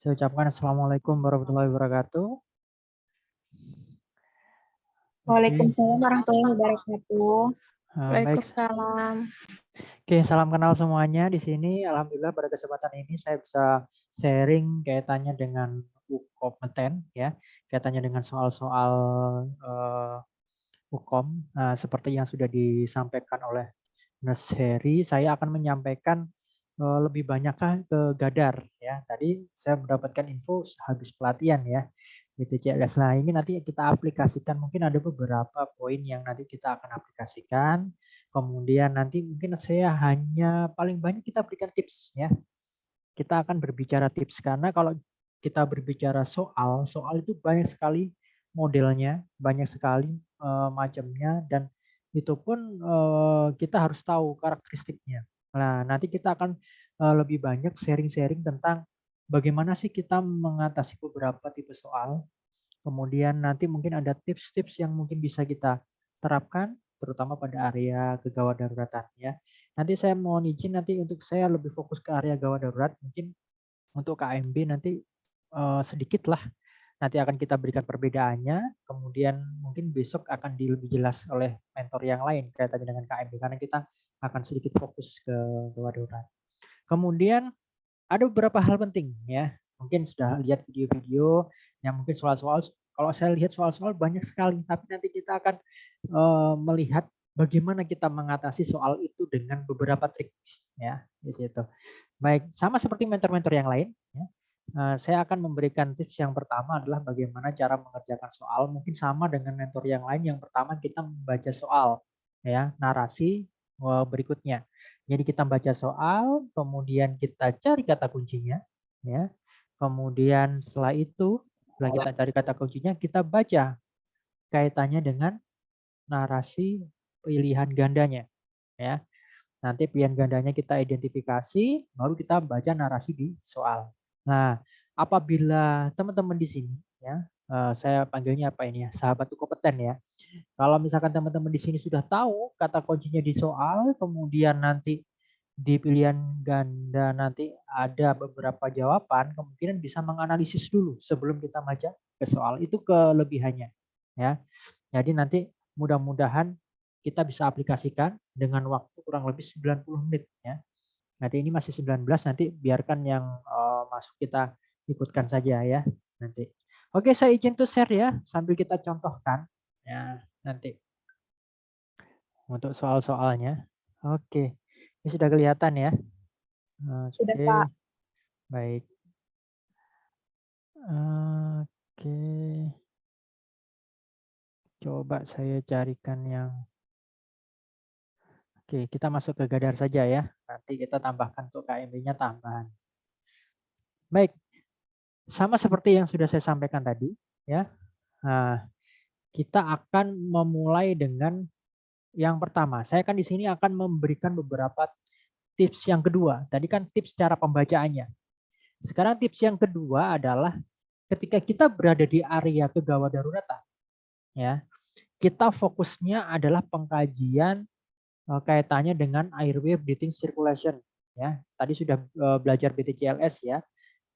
Saya ucapkan Assalamualaikum warahmatullahi wabarakatuh. Oke, Waalaikumsalam warahmatullahi wabarakatuh. baik. Waalaikumsalam. Oke, salam kenal semuanya di sini. Alhamdulillah pada kesempatan ini saya bisa sharing kaitannya dengan kompeten ya, kaitannya dengan soal-soal hukum. Seperti yang sudah disampaikan oleh Mas Heri, saya akan menyampaikan lebih banyakkah ke Gadar ya. Tadi saya mendapatkan info habis pelatihan ya BTCLS. Nah, ini nanti kita aplikasikan, mungkin ada beberapa poin yang nanti kita akan aplikasikan. Kemudian nanti mungkin saya hanya paling banyak kita berikan tips ya. Kita akan berbicara tips karena kalau kita berbicara soal itu banyak sekali modelnya, banyak sekali macamnya, dan itu pun kita harus tahu karakteristiknya. Nah, nanti kita akan lebih banyak sharing-sharing tentang bagaimana sih kita mengatasi beberapa tipe soal. Kemudian nanti mungkin ada tips-tips yang mungkin bisa kita terapkan, terutama pada area kegawat daruratan ya. Nanti saya mohon izin nanti untuk saya lebih fokus ke area gawat darurat, mungkin untuk KMB nanti sedikit lah. Nanti akan kita berikan perbedaannya, kemudian mungkin besok akan lebih jelas oleh mentor yang lain kaitannya dengan KMB, karena kita akan sedikit fokus ke gawat darurat. Kemudian ada beberapa hal penting ya. Mungkin sudah lihat video-video yang mungkin soal-soal, kalau saya lihat soal-soal banyak sekali, tapi nanti kita akan melihat bagaimana kita mengatasi soal itu dengan beberapa trik ya di situ. Baik, sama seperti mentor-mentor yang lain ya. Saya akan memberikan tips yang pertama adalah bagaimana cara mengerjakan soal, mungkin sama dengan mentor yang lain. Yang pertama kita membaca soal ya, narasi berikutnya. Jadi kita baca soal, kemudian kita cari kata kuncinya, ya. Kemudian setelah itu, setelah kita cari kata kuncinya, kita baca kaitannya dengan narasi pilihan gandanya, ya. Nanti pilihan gandanya kita identifikasi, baru kita baca narasi di soal. Nah, apabila teman-teman di sini, ya, saya panggilnya apa ini ya, sahabat kompeten ya. Kalau misalkan teman-teman di sini sudah tahu kata kuncinya di soal, kemudian nanti di pilihan ganda nanti ada beberapa jawaban, kemungkinan bisa menganalisis dulu sebelum kita baca ke soal. Itu kelebihannya ya. Jadi nanti mudah-mudahan kita bisa aplikasikan dengan waktu kurang lebih 90 menit ya. Nanti ini masih 19, nanti biarkan yang masuk kita ikutkan saja ya nanti. Oke, saya izin tuh share ya sambil kita contohkan ya nanti untuk soal-soalnya. Oke. Ini sudah kelihatan ya. Sudah, Oke, Pak. baik. Oke. Coba saya carikan yang Oke, kita masuk ke Gadar saja ya. Nanti kita tambahkan untuk KMB-nya tambahan. Baik, sama seperti yang sudah saya sampaikan tadi, ya. Nah, kita akan memulai dengan yang pertama. Saya kan di sini akan memberikan beberapa tips yang kedua. Tadi kan tips cara pembacaannya. Sekarang tips yang kedua adalah ketika kita berada di area kegawat daruratan, ya, kita fokusnya adalah pengkajian kaitannya dengan airway breathing circulation. Ya, tadi sudah belajar BTCLS ya.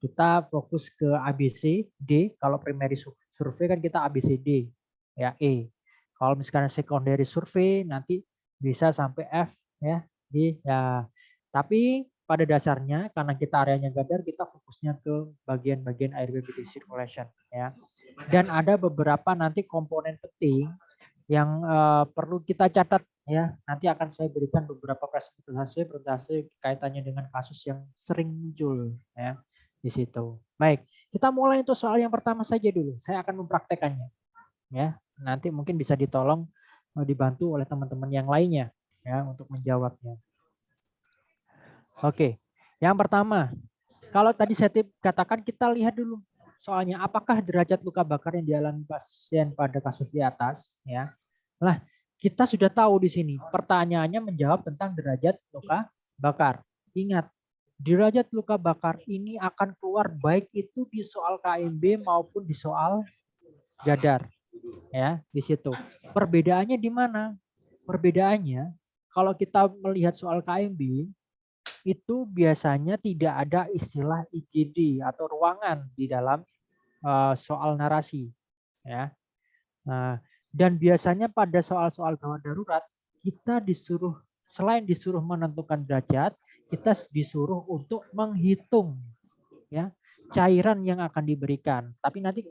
Kita fokus ke ABC, D. Kalau primary survei kan kita ABCD, ya E. Kalau misalkan secondary survei nanti bisa sampai F, ya G. Ya, tapi pada dasarnya karena kita areanya Gadar, kita fokusnya ke bagian-bagian airway breathing circulation, ya. Dan ada beberapa nanti komponen penting yang perlu kita catat ya. Nanti akan saya berikan beberapa presentasi kaitannya dengan kasus yang sering muncul ya di situ. Baik, kita mulai untuk soal yang pertama saja dulu. Saya akan mempraktekannya ya. Nanti mungkin bisa ditolong dibantu oleh teman-teman yang lainnya ya untuk menjawabnya. Oke. Yang pertama, kalau tadi saya katakan kita lihat dulu soalnya apakah derajat luka bakar yang dialami pasien pada kasus di atas ya. Nah, kita sudah tahu di sini pertanyaannya menjawab tentang derajat luka bakar. Ingat, derajat luka bakar ini akan keluar baik itu di soal KMB maupun di soal Gadar. Ya, di situ. Perbedaannya di mana? Perbedaannya kalau kita melihat soal KMB, itu biasanya tidak ada istilah IGD atau ruangan di dalam soal narasi, ya. Nah, dan biasanya pada soal-soal gawat darurat kita disuruh, selain disuruh menentukan derajat, kita disuruh untuk menghitung, ya, cairan yang akan diberikan. Tapi nanti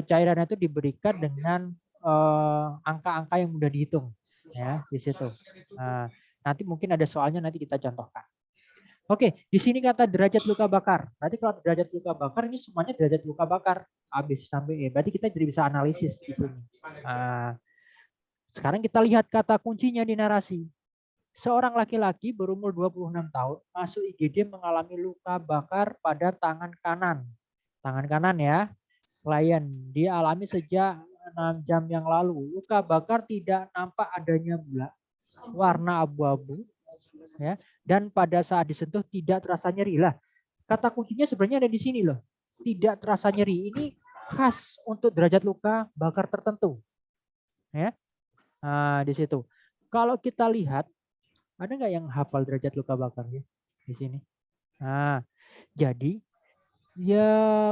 cairan itu diberikan dengan angka-angka yang mudah dihitung, ya, di situ. Nah, nanti mungkin ada soalnya, nanti kita contohkan. Oke, di sini kata derajat luka bakar. Berarti kalau derajat luka bakar ini semuanya derajat luka bakar A, B, C sampai E. Berarti kita jadi bisa analisis di sini. Nah, sekarang kita lihat kata kuncinya di narasi. Seorang laki-laki berumur 26 tahun masuk IGD mengalami luka bakar pada tangan kanan. Tangan kanan ya. Klien dialami sejak 6 jam yang lalu. Luka bakar tidak nampak adanya bulan, warna abu-abu, ya, dan pada saat disentuh tidak terasa nyeri. Lah, kata kuncinya sebenarnya ada di sini loh. Tidak terasa nyeri. Ini khas untuk derajat luka bakar tertentu. Ya. Nah, di situ. Kalau kita lihat, ada nggak yang hafal derajat luka bakarnya di sini? Nah, jadi ya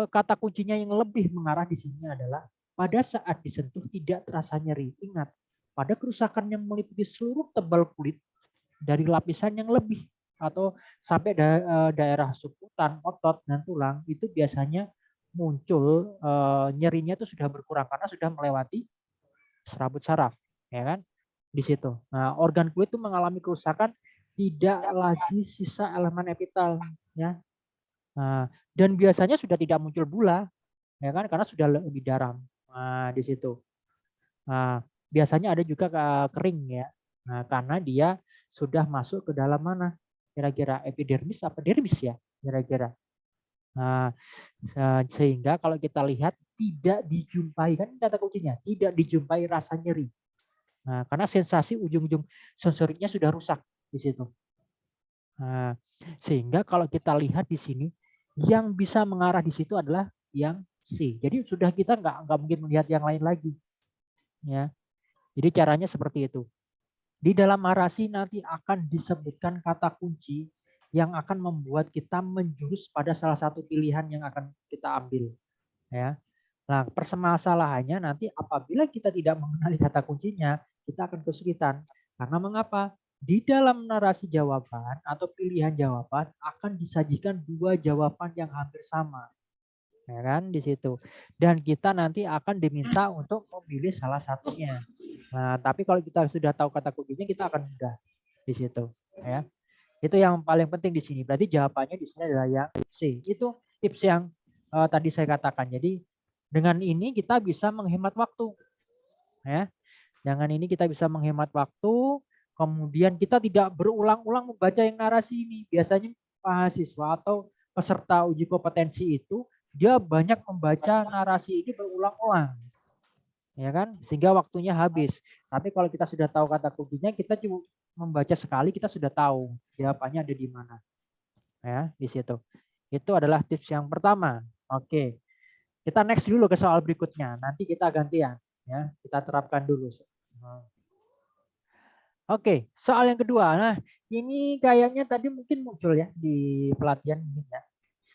kata kuncinya yang lebih mengarah di sini adalah pada saat disentuh tidak terasa nyeri. Ingat, pada kerusakan yang meliputi seluruh tebal kulit dari lapisan yang lebih atau sampai daerah suputan, otot, dan tulang, itu biasanya muncul nyerinya itu sudah berkurang karena sudah melewati serabut saraf, ya kan? Di situ. Nah, organ kulit itu mengalami kerusakan, tidak lagi sisa elemen epitel, ya. Nah, dan biasanya sudah tidak muncul bula, ya kan? Karena sudah lebih daram. Nah, di situ. Nah, biasanya ada juga kering, ya. Nah, karena dia sudah masuk ke dalam mana? Kira-kira epidermis apa dermis ya? Kira-kira. Nah, sehingga kalau kita lihat tidak dijumpai, kan kata kuncinya, tidak dijumpai rasa nyeri. Nah, karena sensasi ujung-ujung sensoriknya sudah rusak di situ. Nah, sehingga kalau kita lihat di sini, yang bisa mengarah di situ adalah yang C. Jadi sudah kita nggak mungkin melihat yang lain lagi. Ya, jadi caranya seperti itu. Di dalam narasi nanti akan disebutkan kata kunci yang akan membuat kita menjurus pada salah satu pilihan yang akan kita ambil. Ya. Nah, permasalahannya nanti apabila kita tidak mengenali kata kuncinya, kita akan kesulitan. Karena mengapa? Di dalam narasi jawaban atau pilihan jawaban akan disajikan dua jawaban yang hampir sama. Ya kan, di situ. Dan kita nanti akan diminta untuk memilih salah satunya. Nah, tapi kalau kita sudah tahu kata kuncinya, kita akan mudah di situ. Ya, itu yang paling penting di sini. Berarti jawabannya di sini adalah yang C. Itu tips yang tadi saya katakan. Jadi dengan ini kita bisa menghemat waktu. Ya, dengan ini kita bisa menghemat waktu. Kemudian kita tidak berulang-ulang membaca yang narasi ini. Biasanya mahasiswa atau peserta uji kompetensi itu dia banyak membaca narasi ini berulang-ulang, ya kan, sehingga waktunya habis. Tapi kalau kita sudah tahu kata kuncinya, kita cuma membaca sekali, kita sudah tahu jawabannya ada di mana, ya, di situ. Itu adalah tips yang pertama. Oke, kita next dulu ke soal berikutnya. Nanti kita gantian, ya, kita terapkan dulu. Oke, soal yang kedua. Nah, ini kayaknya tadi mungkin muncul ya di pelatihan ini ya.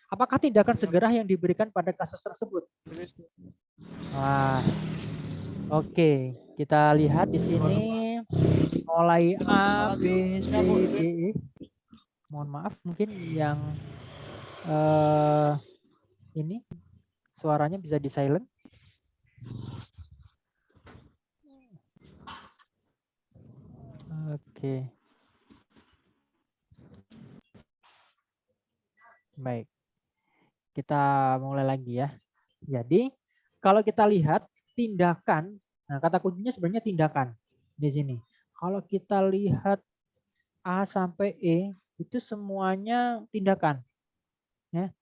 Apakah tindakan segera yang diberikan pada kasus tersebut? Wah, oke, kita lihat di sini mulai A, B, C, D, E. Mohon maaf, mungkin yang ini suaranya bisa di silent. Oke. Baik. Kita mulai lagi ya. Jadi, kalau kita lihat tindakan, nah kata kuncinya sebenarnya tindakan di sini. Kalau kita lihat A sampai E, itu semuanya tindakan. Ya.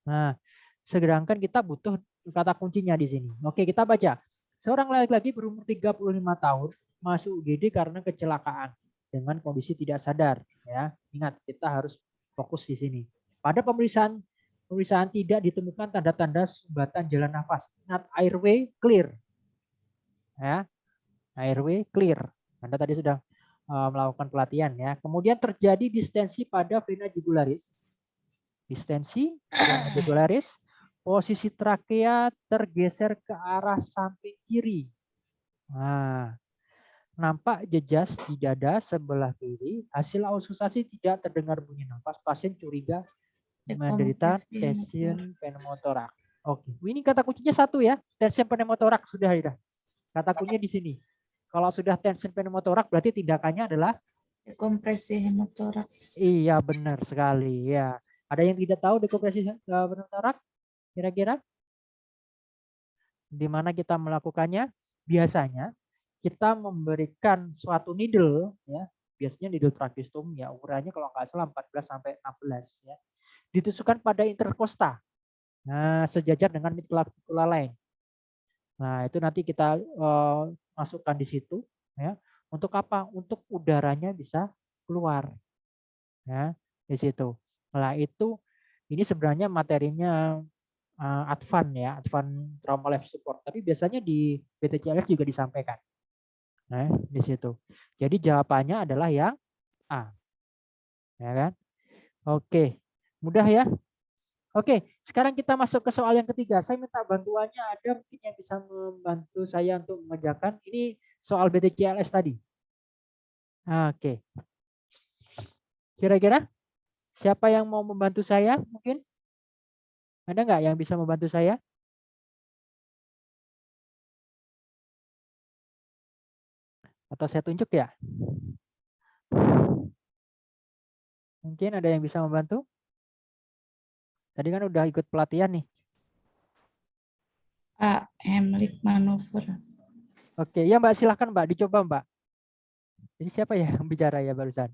Nah, sedangkan kita butuh kata kuncinya di sini. Oke, kita baca. Seorang laki-laki berumur 35 tahun masuk UGD karena kecelakaan dengan kondisi tidak sadar. Ya, ingat kita harus fokus di sini. Pada pemeriksaan tidak ditemukan tanda-tanda sumbatan jalan nafas. Ingat, airway clear. Ya, airway clear. Anda tadi sudah melakukan pelatihan ya. Kemudian terjadi distensi pada vena jugularis. Distensi vena jugularis, posisi trakea tergeser ke arah samping kiri. Nah, nampak jejas di dada sebelah kiri. Hasil auskultasi tidak terdengar bunyi nafas. Pasien curiga menderita tension pneumotoraks. Oke, ini kata kuncinya satu ya, tension pneumotoraks sudah ya. Kata kuncinya di sini. Kalau sudah tension pneumotoraks berarti tindakannya adalah dekompresi hemotoraks. iya benar sekali ya. Ada yang tidak tahu dekompresi pneumotoraks? Kira-kira di mana kita melakukannya? Biasanya kita memberikan suatu needle ya, biasanya needle tracheostomy ya, ukurannya kalau nggak salah 14 sampai 16 ya. Ditusukkan pada intercosta. Nah, sejajar dengan midclavicular line. Nah, itu nanti kita masukkan di situ ya. Untuk apa? Untuk udaranya bisa keluar. Ya, di situ. Nah, itu ini sebenarnya materinya advance ya, advance trauma life support. Tapi biasanya di BTCLS juga disampaikan. Nah, di situ. Jadi jawabannya adalah yang A. Ya kan? Oke. Mudah ya? Oke, sekarang kita masuk ke soal yang ketiga. Saya minta bantuannya, ada mungkin yang bisa membantu saya untuk mengerjakan. Ini soal BTCLS tadi. Oke. Kira-kira siapa yang mau membantu saya mungkin? Ada nggak yang bisa membantu saya? Atau saya tunjuk ya? Mungkin ada yang bisa membantu? Tadi kan udah ikut pelatihan nih. Heimlich maneuver. Oke, ya Mbak silahkan Mbak, dicoba Mbak. Jadi siapa ya yang bicara ya barusan?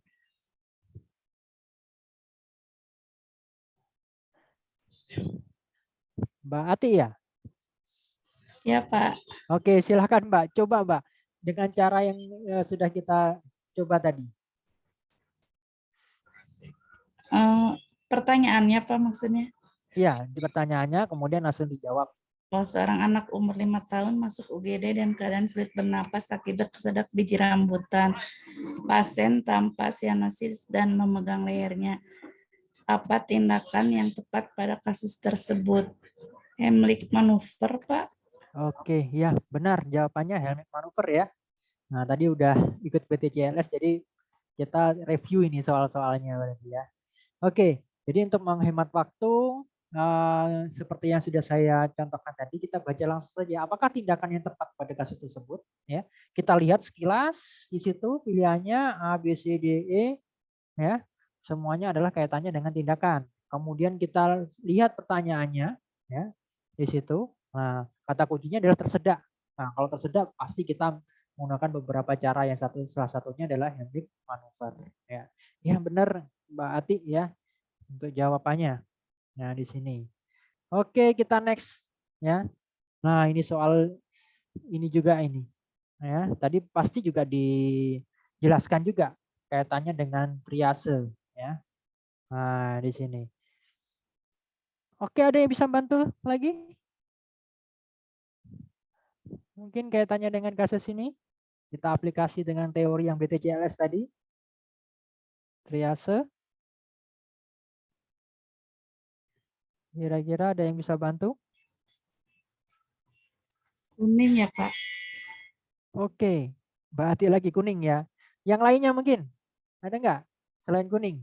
Mbak Ati ya? Ya Pak. Oke, silahkan Mbak. Coba Mbak, dengan cara yang sudah kita coba tadi. Pertanyaannya apa maksudnya? Iya, di pertanyaannya kemudian langsung dijawab. Kalau seorang anak umur 5 tahun masuk UGD dan keadaan sulit bernapas akibat tersedak biji rambutan. Pasien tanpa sianosis dan memegang lehernya. Apa tindakan yang tepat pada kasus tersebut? Heimlich maneuver, Pak? Oke, ya benar jawabannya Heimlich maneuver ya. Nah, tadi udah ikut BTCLS jadi kita review ini soal-soalnya berarti ya. Oke, jadi untuk menghemat waktu seperti yang sudah saya contohkan tadi, kita baca langsung saja. Apakah tindakan yang tepat pada kasus tersebut? Ya, kita lihat sekilas di situ pilihannya A, B, C, D, E, ya, semuanya adalah kaitannya dengan tindakan. Kemudian kita lihat pertanyaannya, ya, di situ. Nah, kata kuncinya adalah tersedak. Nah, kalau tersedak pasti kita menggunakan beberapa cara. Yang salah satunya adalah Heimlich maneuver. Ya, yang benar Mbak Ati ya untuk jawabannya. Nah, di sini. Oke, kita next ya. Nah, ini soal ini juga ini. Ya, tadi pasti juga dijelaskan juga kaitannya dengan triase ya. Nah, di sini. Oke, ada yang bisa bantu lagi? Mungkin kaitannya dengan kasus ini kita aplikasi dengan teori yang BTCLS tadi. Triase. Kira-kira ada yang bisa bantu? Kuning ya, Pak. Oke, Mbak Ati lagi kuning ya. Yang lainnya mungkin ada nggak selain kuning?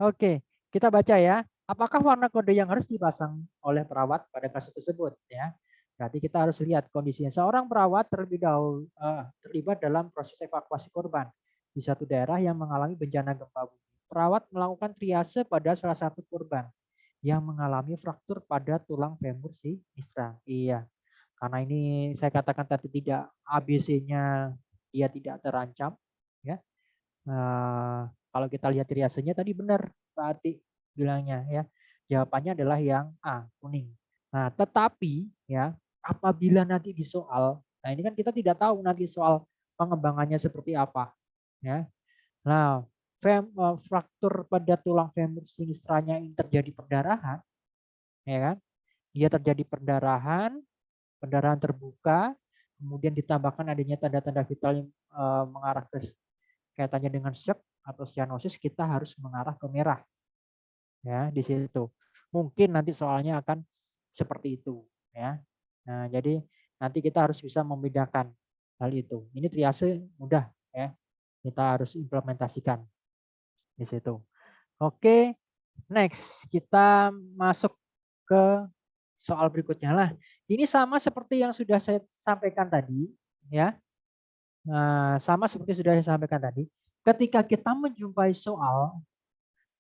Oke, kita baca ya. Apakah warna kode yang harus dipasang oleh perawat pada kasus tersebut? Ya, berarti kita harus lihat kondisinya. Seorang perawat terlebih dahulu terlibat dalam proses evakuasi korban di satu daerah yang mengalami bencana gempa bumi. Perawat melakukan triase pada salah satu korban yang mengalami fraktur pada tulang femur sinistra. Iya, karena ini saya katakan tadi tidak ABC-nya dia tidak terancam. Ya, kalau kita lihat triasenya tadi benar Pak Ati bilangnya ya. Jawabannya adalah yang A, kuning. Nah, tetapi ya apabila nanti di soal, nah ini kan kita tidak tahu nanti soal pengembangannya seperti apa ya. Nah, fraktur pada tulang femur sinistranya ini terjadi perdarahan ya kan? Dia terjadi perdarahan terbuka, kemudian ditambahkan adanya tanda-tanda vital yang mengarah ke kaitannya dengan shock atau cyanosis, kita harus mengarah ke merah. Ya, di situ. Mungkin nanti soalnya akan seperti itu, ya. Nah, jadi nanti kita harus bisa membedakan hal itu. Ini triase mudah, ya. Kita harus implementasikan di situ. Oke, next kita masuk ke soal berikutnya lah. Ini sama seperti yang sudah saya sampaikan tadi, ya. Nah, sama seperti sudah saya sampaikan tadi. Ketika kita menjumpai soal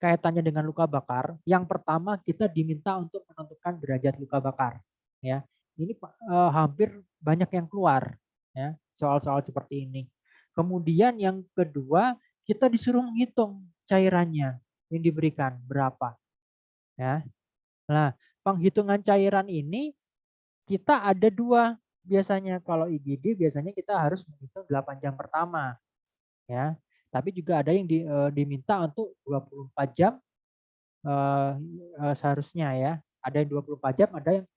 kaitannya dengan luka bakar, yang pertama kita diminta untuk menentukan derajat luka bakar. Ya, ini hampir banyak yang keluar, ya, soal-soal seperti ini. Kemudian yang kedua, kita disuruh menghitung cairannya yang diberikan berapa. Ya, nah penghitungan cairan ini kita ada dua biasanya. Kalau IGD biasanya kita harus menghitung 8 jam pertama, ya. Tapi juga ada yang diminta untuk 24 jam seharusnya, ya. Ada yang 24 jam, ada yang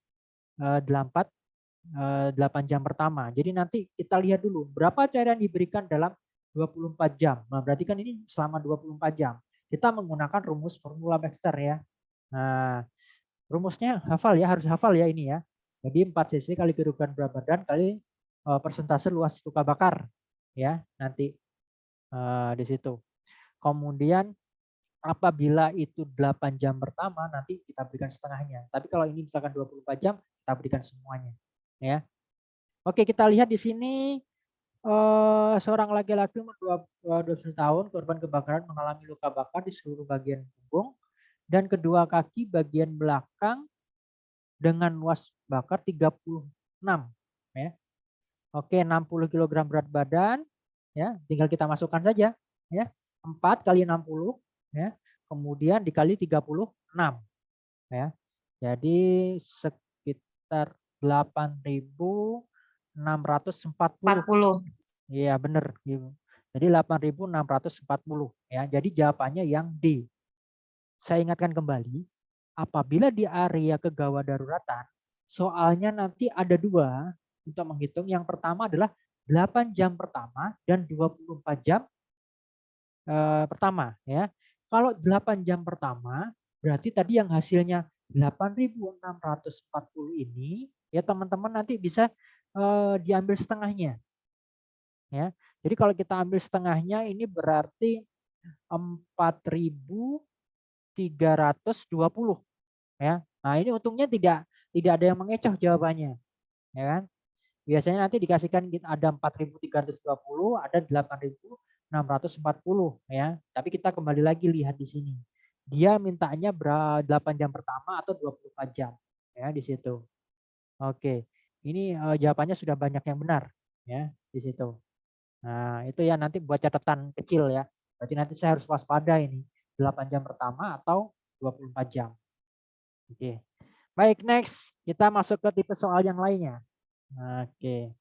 8 jam pertama. Jadi nanti kita lihat dulu berapa cairan diberikan dalam 24 jam. Nah, berarti kan ini selama 24 jam. Kita menggunakan rumus formula Baxter, ya. Nah, rumusnya hafal ya, harus hafal ya ini ya. Jadi 4 cc kali kerugian berat badan kali persentase luas luka bakar, ya, nanti di situ. Kemudian apabila itu 8 jam pertama, nanti kita berikan setengahnya. Tapi kalau ini misalkan 24 jam, kita berikan semuanya, ya. Oke, kita lihat di sini seorang laki-laki umur 20 tahun, korban kebakaran mengalami luka bakar di seluruh bagian punggung dan kedua kaki bagian belakang dengan luas bakar 36, ya. Oke, 60 kg berat badan, ya. Tinggal kita masukkan saja, ya. 4 kali 60, ya. Kemudian dikali 36, ya. Jadi sekitar 8.640. Iya, benar. Jadi 8.640, ya. Jadi jawabannya yang D. Saya ingatkan kembali, apabila di area kegawat daruratan, soalnya nanti ada dua untuk menghitung. Yang pertama adalah 8 jam pertama dan 24 jam pertama, ya. Kalau 8 jam pertama, berarti tadi yang hasilnya 8.640 ini, ya teman-teman nanti bisa diambil setengahnya. Ya. Jadi kalau kita ambil setengahnya ini berarti 4.320, ya. Nah, ini untungnya tidak ada yang mengecoh jawabannya, ya kan? Biasanya nanti dikasihkan ada 4.320, ada 8.640, ya. Tapi kita kembali lagi lihat di sini. Dia mintanya 8 jam pertama atau 24 jam, ya, di situ. Oke. Ini jawabannya sudah banyak yang benar, ya, di situ. Nah, itu ya nanti buat catatan kecil ya. Berarti nanti saya harus waspada ini 8 jam pertama atau 24 jam. Oke. Baik, next kita masuk ke tipe soal yang lainnya. Oke.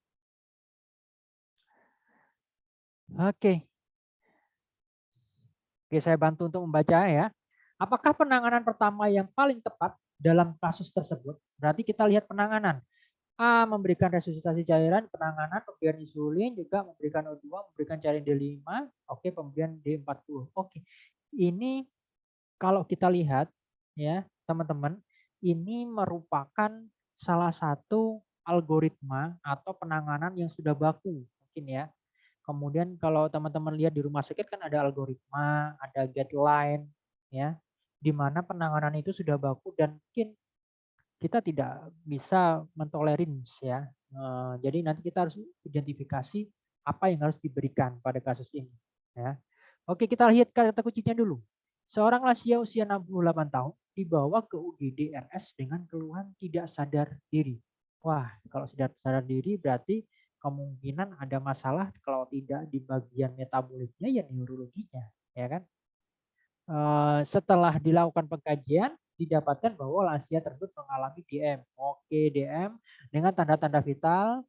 Oke. Oke, saya bantu untuk membaca ya. Apakah penanganan pertama yang paling tepat dalam kasus tersebut? Berarti kita lihat penanganan. A, memberikan resusitasi cairan, penanganan, pemberian insulin, juga memberikan O2, memberikan cairan D5, oke, pemberian D40. Oke. Ini kalau kita lihat ya, teman-teman, ini merupakan salah satu algoritma atau penanganan yang sudah baku mungkin ya. Kemudian kalau teman-teman lihat di rumah sakit kan ada algoritma, ada guideline ya, di mana penanganan itu sudah baku dan mungkin kita tidak bisa mentolerin ya. Jadi nanti kita harus identifikasi apa yang harus diberikan pada kasus ini. Ya. Oke, kita lihat kata kuncinya dulu. Seorang lansia usia 68 tahun dibawa ke UGD RS dengan keluhan tidak sadar diri. Wah, kalau tidak sadar diri berarti kemungkinan ada masalah, kalau tidak di bagian metaboliknya ya neurologinya, ya kan? Setelah dilakukan pengkajian, didapatkan bahwa lansia tersebut mengalami DM. Oke, DM dengan tanda-tanda vital.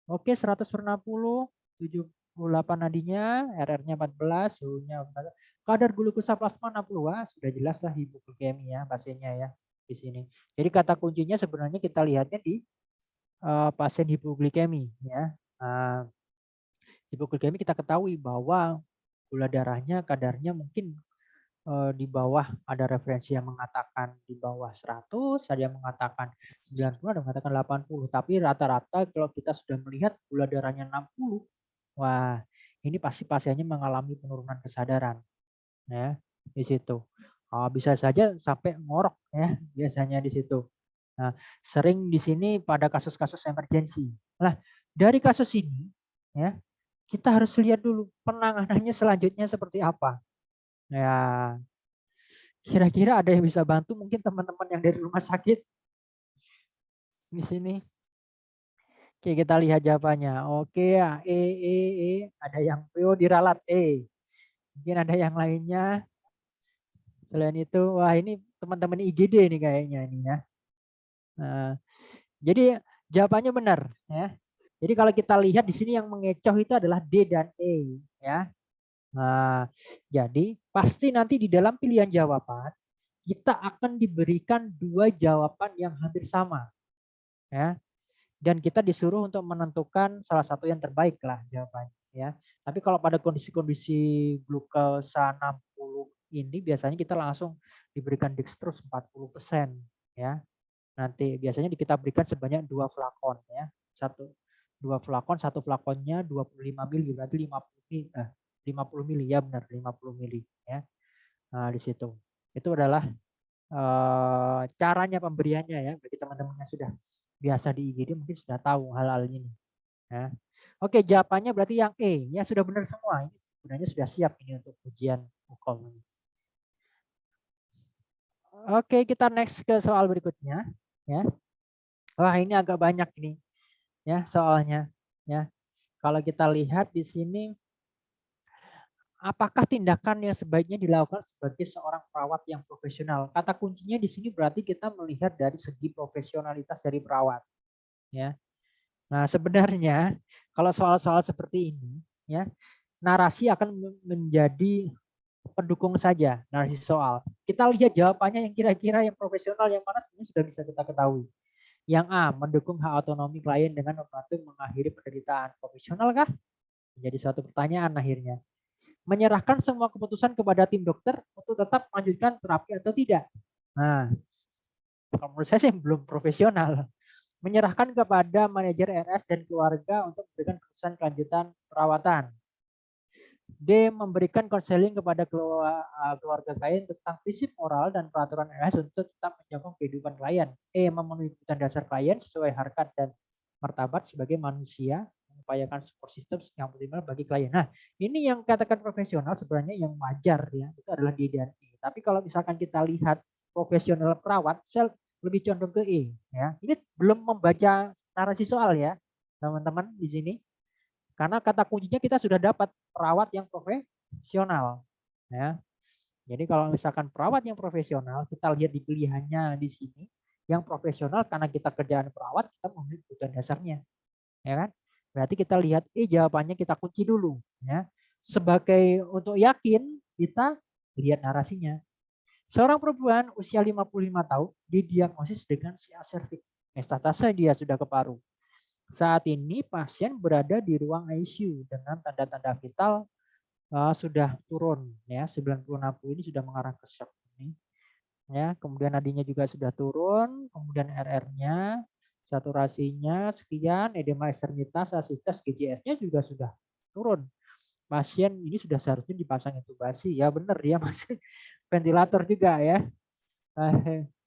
Oke, 100/60, 78 nadinya, RR-nya 14, suhunya 14. Kadar glukosa plasma 60. Wah, sudah jelas lah hipoglikemia pasiennya ya di sini. Jadi kata kuncinya sebenarnya kita lihatnya di pasien hipoglikemi ya. Hipoglikemi kita ketahui bahwa gula darahnya kadarnya mungkin di bawah, ada referensi yang mengatakan di bawah 100, ada yang mengatakan 90, ada yang mengatakan 80. Tapi rata-rata kalau kita sudah melihat gula darahnya 60, wah ini pasti pasiennya mengalami penurunan kesadaran ya di situ. Bisa saja sampai ngorok ya biasanya di situ. Nah, sering di sini pada kasus-kasus emergensi. Nah, dari kasus ini ya kita harus lihat dulu penanganannya selanjutnya seperti apa. Ya, kira-kira ada yang bisa bantu mungkin teman-teman yang dari rumah sakit di sini. Oke, kita lihat jawabannya. Oke, ya, ada yang PO diralat E. Mungkin ada yang lainnya. Selain itu, wah ini teman-teman IGD nih kayaknya ini ya. Nah, jadi jawabannya benar ya. Jadi kalau kita lihat di sini yang mengecoh itu adalah D dan E ya. Nah, jadi pasti nanti di dalam pilihan jawaban kita akan diberikan dua jawaban yang hampir sama ya. Dan kita disuruh untuk menentukan salah satu yang terbaik lah jawabannya ya. Tapi kalau pada kondisi-kondisi glukosa 60 ini biasanya kita langsung diberikan dextrose 40% ya. Nanti biasanya kita berikan sebanyak 2 flakon ya. 2 flakon, 1 flakonnya 25 mili berarti 50 mili ya benar 50 mili ya. Nah, di situ. Itu adalah caranya pemberiannya ya bagi teman-teman yang sudah biasa di IGD mungkin sudah tahu hal-hal ini ya. Oke, jawabannya berarti yang E ya sudah benar semua. Ini sebenarnya sudah siap ini untuk ujian hukum. Oke, kita next ke soal berikutnya ya. Wah, ini agak banyak ini ya soalnya ya. Kalau kita lihat di sini apakah tindakan yang sebaiknya dilakukan sebagai seorang perawat yang profesional? Kata kuncinya di sini berarti kita melihat dari segi profesionalitas dari perawat ya. Nah, sebenarnya kalau soal-soal seperti ini ya, narasi akan menjadi pendukung saja narasi soal. Kita lihat jawabannya yang kira-kira yang profesional yang mana sebenarnya sudah bisa kita ketahui. Yang A, mendukung hak otonomi klien dengan membantu mengakhiri penderitaan. Profesional kah? Menjadi suatu pertanyaan akhirnya. Menyerahkan semua keputusan kepada tim dokter untuk tetap melanjutkan terapi atau tidak. Nah, kalau menurut saya sih belum profesional. Menyerahkan kepada manajer RS dan keluarga untuk memberikan keputusan kelanjutan perawatan. D. Memberikan konseling kepada keluarga klien tentang prinsip moral dan peraturan RS untuk tetap menyokong kehidupan klien. E. Memenuhi kebutuhan dasar klien sesuai harkat dan martabat sebagai manusia, mengupayakan support system yang optimal bagi klien. Nah, ini yang katakan profesional sebenarnya yang wajar ya, itu adalah D dan E. Tapi kalau misalkan kita lihat profesional perawat, saya lebih condong ke E ya. Ini belum membaca narasi soal ya, teman-teman di sini. Karena kata kuncinya kita sudah dapat perawat yang profesional ya. Jadi kalau misalkan perawat yang profesional, kita lihat di pilihannya di sini yang profesional karena kita kerjaan perawat, kita memiliki kebutuhan dasarnya. Ya kan? Berarti kita lihat jawabannya kita kunci dulu ya. Sebagai untuk yakin kita lihat narasinya. Seorang perempuan usia 55 tahun didiagnosis dengan CA cervix. Metastase dia sudah ke paru. Saat ini pasien berada di ruang ICU dengan tanda-tanda vital sudah turun ya, 90-60 ini sudah mengarah ke shock ini. Ya, kemudian nadinya juga sudah turun, kemudian RR-nya, saturasinya sekian, edema ekstremitas, asitas, GJS-nya juga sudah turun. Pasien ini sudah seharusnya dipasang intubasi. Ya benar, dia masih ventilator juga ya.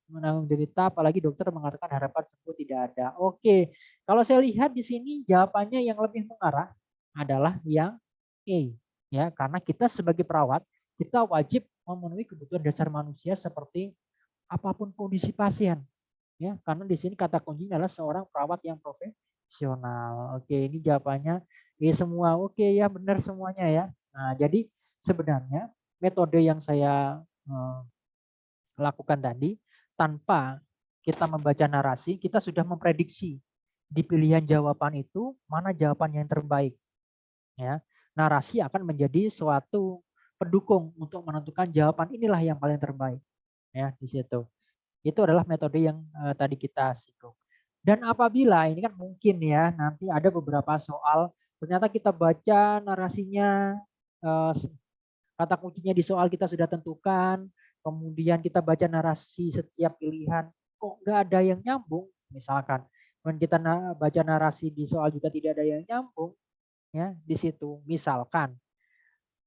Menanggung derita, apalagi dokter mengatakan harapan sembuh tidak ada. Oke, kalau saya lihat di sini jawabannya yang lebih mengarah adalah yang E, ya, karena kita sebagai perawat kita wajib memenuhi kebutuhan dasar manusia seperti apapun kondisi pasien, ya, karena di sini kata kuncinya adalah seorang perawat yang profesional. Oke, ini jawabannya E semua. Oke ya, benar semuanya ya. Nah, jadi sebenarnya metode yang saya lakukan tadi tanpa kita membaca narasi, kita sudah memprediksi di pilihan jawaban itu mana jawaban yang terbaik. Ya, narasi akan menjadi suatu pendukung untuk menentukan jawaban inilah yang paling terbaik. Ya, di situ. Itu adalah metode yang tadi kita singgung. Dan apabila ini kan mungkin ya nanti ada beberapa soal ternyata kita baca narasinya, kata kuncinya di soal kita sudah tentukan, kemudian kita baca narasi setiap pilihan kok nggak ada yang nyambung misalkan. Kemudian kita baca narasi di soal juga tidak ada yang nyambung ya di situ. Misalkan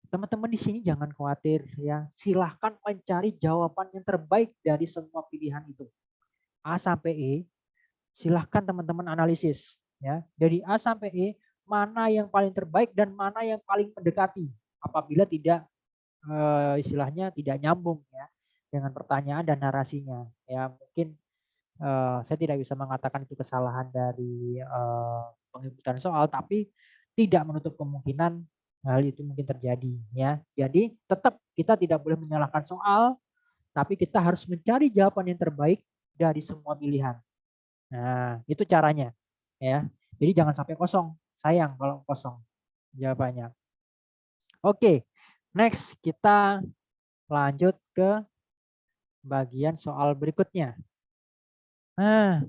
teman-teman di sini jangan khawatir ya, silahkan mencari jawaban yang terbaik dari semua pilihan itu. A sampai E, silahkan teman-teman analisis ya. Dari A sampai E, mana yang paling terbaik dan mana yang paling mendekati. Apabila tidak istilahnya tidak nyambung ya dengan pertanyaan dan narasinya. Ya mungkin saya tidak bisa mengatakan itu kesalahan dari penginputan soal, tapi tidak menutup kemungkinan hal itu mungkin terjadi ya. Jadi tetap kita tidak boleh menyalahkan soal, tapi kita harus mencari jawaban yang terbaik dari semua pilihan. Nah, itu caranya ya. Jadi jangan sampai kosong. Sayang kalau kosong jawabannya. Oke, next kita lanjut ke bagian soal berikutnya. Nah,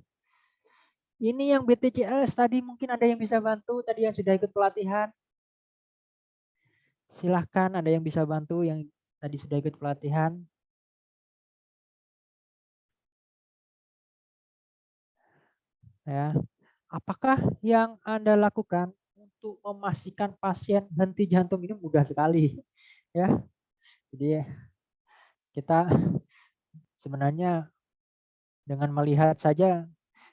ini yang BTCLS tadi mungkin ada yang bisa bantu tadi yang sudah ikut pelatihan. Silahkan ada yang bisa bantu yang tadi sudah ikut pelatihan. Ya. Apakah yang Anda lakukan untuk memastikan pasien henti jantung ini mudah sekali ya. Jadi kita sebenarnya dengan melihat saja,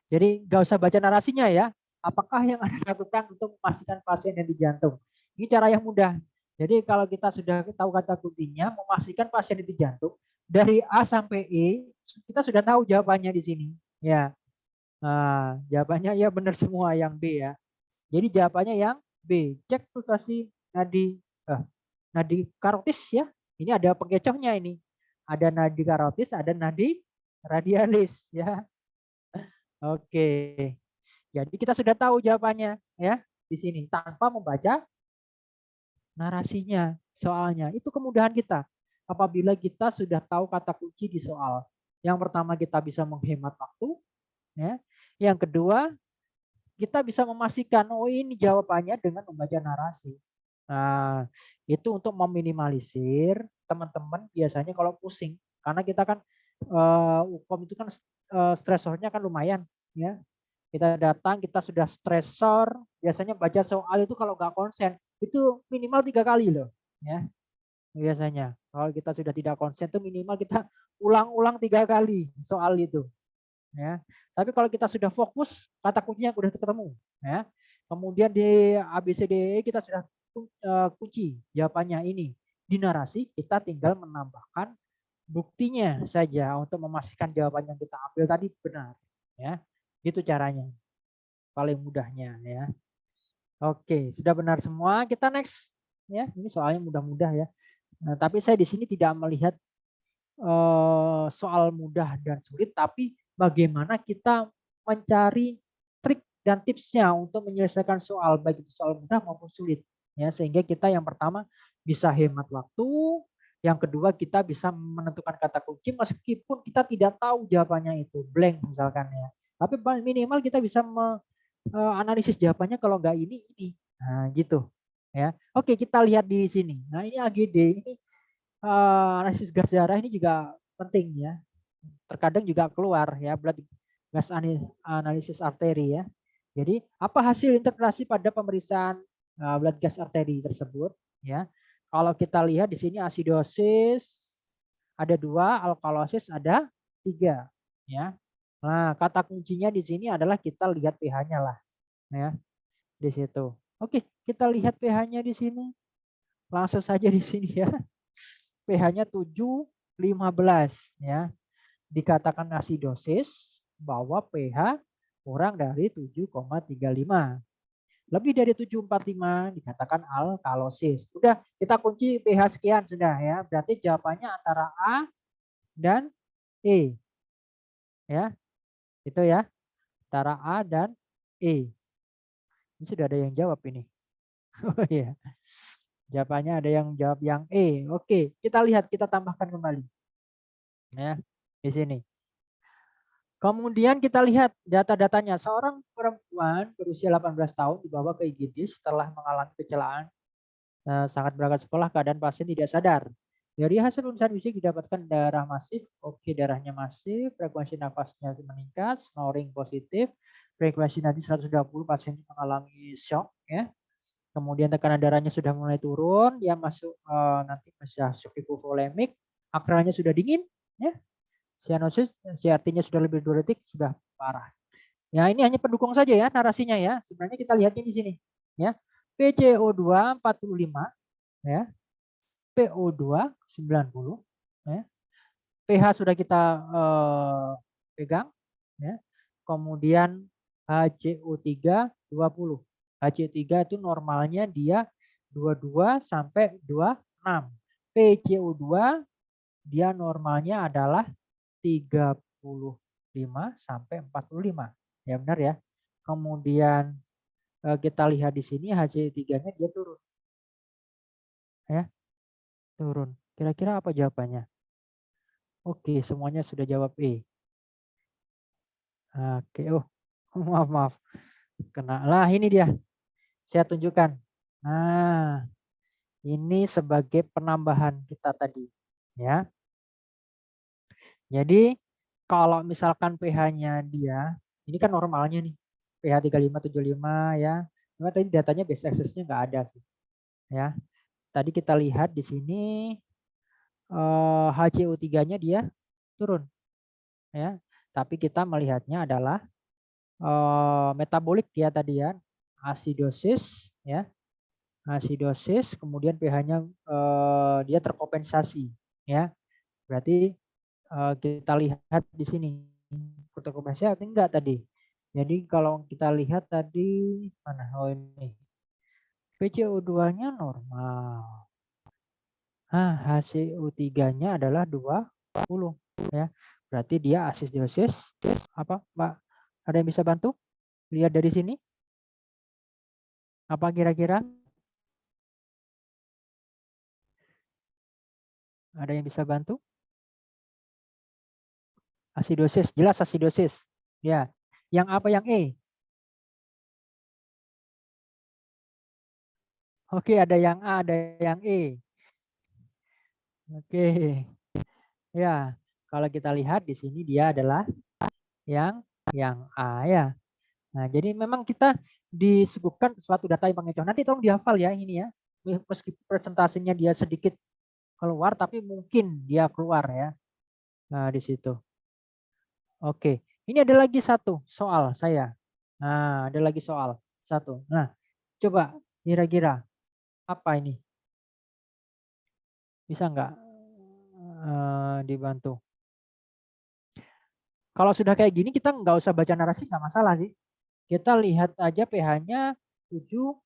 jadi nggak usah baca narasinya ya. Apakah yang Anda lakukan untuk memastikan pasien henti jantung? Ini cara yang mudah. Jadi kalau kita sudah tahu kata kuncinya, memastikan pasien henti jantung dari A sampai E, kita sudah tahu jawabannya di sini. Ya, nah, jawabannya ya benar semua yang B ya. Jadi jawabannya yang B. Cek fluktuasi nadi karotis ya. Ini ada pengecohnya ini. Ada nadi karotis, ada nadi radialis ya. Oke. Jadi kita sudah tahu jawabannya ya di sini tanpa membaca narasinya soalnya. Itu kemudahan kita apabila kita sudah tahu kata kunci di soal. Yang pertama kita bisa menghemat waktu ya. Yang kedua kita bisa memastikan oh ini jawabannya dengan membaca narasi. Nah, itu untuk meminimalisir teman-teman biasanya kalau pusing karena kita kan UKOM itu kan stresornya kan lumayan ya. Kita datang, kita sudah stresor, biasanya baca soal itu kalau nggak konsen, itu minimal 3 kali loh. Ya, biasanya. Kalau kita sudah tidak konsen itu minimal kita ulang-ulang 3 kali soal itu. Ya, tapi kalau kita sudah fokus, kata kuncinya udah ketemu. Ya, kemudian di ABCDE kita sudah kunci jawabannya ini. Di narasi kita tinggal menambahkan buktinya saja untuk memastikan jawaban yang kita ambil tadi benar. Ya, gitu caranya. Paling mudahnya ya. Oke, sudah benar semua. Kita next ya. Ini soalnya mudah-mudah ya. Nah, tapi saya di sini tidak melihat soal mudah dan sulit, tapi bagaimana kita mencari trik dan tipsnya untuk menyelesaikan soal baik itu soal mudah maupun sulit ya, sehingga kita yang pertama bisa hemat waktu, yang kedua kita bisa menentukan kata kunci meskipun kita tidak tahu jawabannya itu blank misalkan ya, tapi minimal kita bisa analisis jawabannya kalau nggak ini. Nah, gitu ya. Oke, kita lihat di sini. Nah, ini AGD ini analisis gas darah ini juga penting ya. Terkadang juga keluar ya blood gas analisis arteri ya. Jadi apa hasil interpretasi pada pemeriksaan blood gas arteri tersebut ya. Kalau kita lihat di sini asidosis ada 2, alkalosis ada 3 ya. Nah, kata kuncinya di sini adalah kita lihat pH-nya lah ya di situ. Oke, kita lihat pH-nya di sini. Langsung saja di sini ya. pH-nya 7,15 ya. Dikatakan asidosis bahwa pH kurang dari 7,35. Lebih dari 7,45 dikatakan alkalosis. Udah kita kunci pH sekian sudah ya. Berarti jawabannya antara A dan E. Ya. Itu ya. Antara A dan E. Ini sudah ada yang jawab ini. Oh iya. Jawabannya ada yang jawab yang E. Oke, kita lihat, kita tambahkan kembali. Ya, di sini. Kemudian kita lihat data-datanya. Seorang perempuan berusia 18 tahun dibawa ke IGD setelah mengalami kecelakaan sangat berangkat sekolah, keadaan pasien tidak sadar. Dari hasil pemeriksaan fisik didapatkan darah masif, oke darahnya masif, frekuensi nafasnya meningkat, snoring positif, frekuensi nadi 120, pasien mengalami shock ya. Kemudian tekanan darahnya sudah mulai turun, dia masuk nanti masuk hipovolemik, akralnya sudah dingin ya. Cyanosis, CRT-nya sudah lebih 2 detik, sudah parah. Ya, ini hanya pendukung saja ya narasinya ya. Sebenarnya kita lihatnya di sini ya. PCO2 45 ya. PO2 90 ya. pH sudah kita pegang ya. Kemudian HCO3 20. HCO3 itu normalnya dia 22 sampai 26. PCO2 dia normalnya adalah 35 sampai 45. Ya benar ya. Kemudian kita lihat di sini HCO3-nya dia turun. Ya, turun. Kira-kira apa jawabannya? Oke, semuanya sudah jawab E. Oke, oh maaf. Kena lah, ini dia. Saya tunjukkan. Nah, ini sebagai penambahan kita tadi. Ya. Jadi kalau misalkan pH-nya dia, ini kan normalnya nih. pH 3575 ya. Cuma tadi datanya base access-nya nggak ada sih. Ya. Tadi kita lihat di sini HCO3-nya dia turun. Ya. Tapi kita melihatnya adalah metabolik ya tadi ya. Asidosis ya. Asidosis kemudian pH-nya dia terkompensasi ya. Berarti kita lihat di sini terkompensasi atau enggak tadi. Jadi kalau kita lihat tadi mana? Oh ini. PCO2-nya normal. HCO3-nya adalah 20 ya. Berarti dia asidosis apa, Mbak? Ada yang bisa bantu? Lihat dari sini. Apa kira-kira? Ada yang bisa bantu? Asidosis, jelas asidosis. Ya. Yang apa yang E? Oke, ada yang A, ada yang E. Oke. Ya, kalau kita lihat di sini dia adalah yang A ya. Nah, jadi memang kita disuguhkan suatu data yang pengecoh. Nanti tolong dihafal ya ini ya. Meski presentasinya dia sedikit keluar, tapi mungkin dia keluar ya. Nah, di situ. Oke, ini ada lagi satu soal saya. Nah, ada lagi soal satu. Nah, coba kira-kira apa ini? Bisa nggak dibantu? Kalau sudah kayak gini kita nggak usah baca narasi, nggak masalah sih. Kita lihat aja pH-nya 7,30.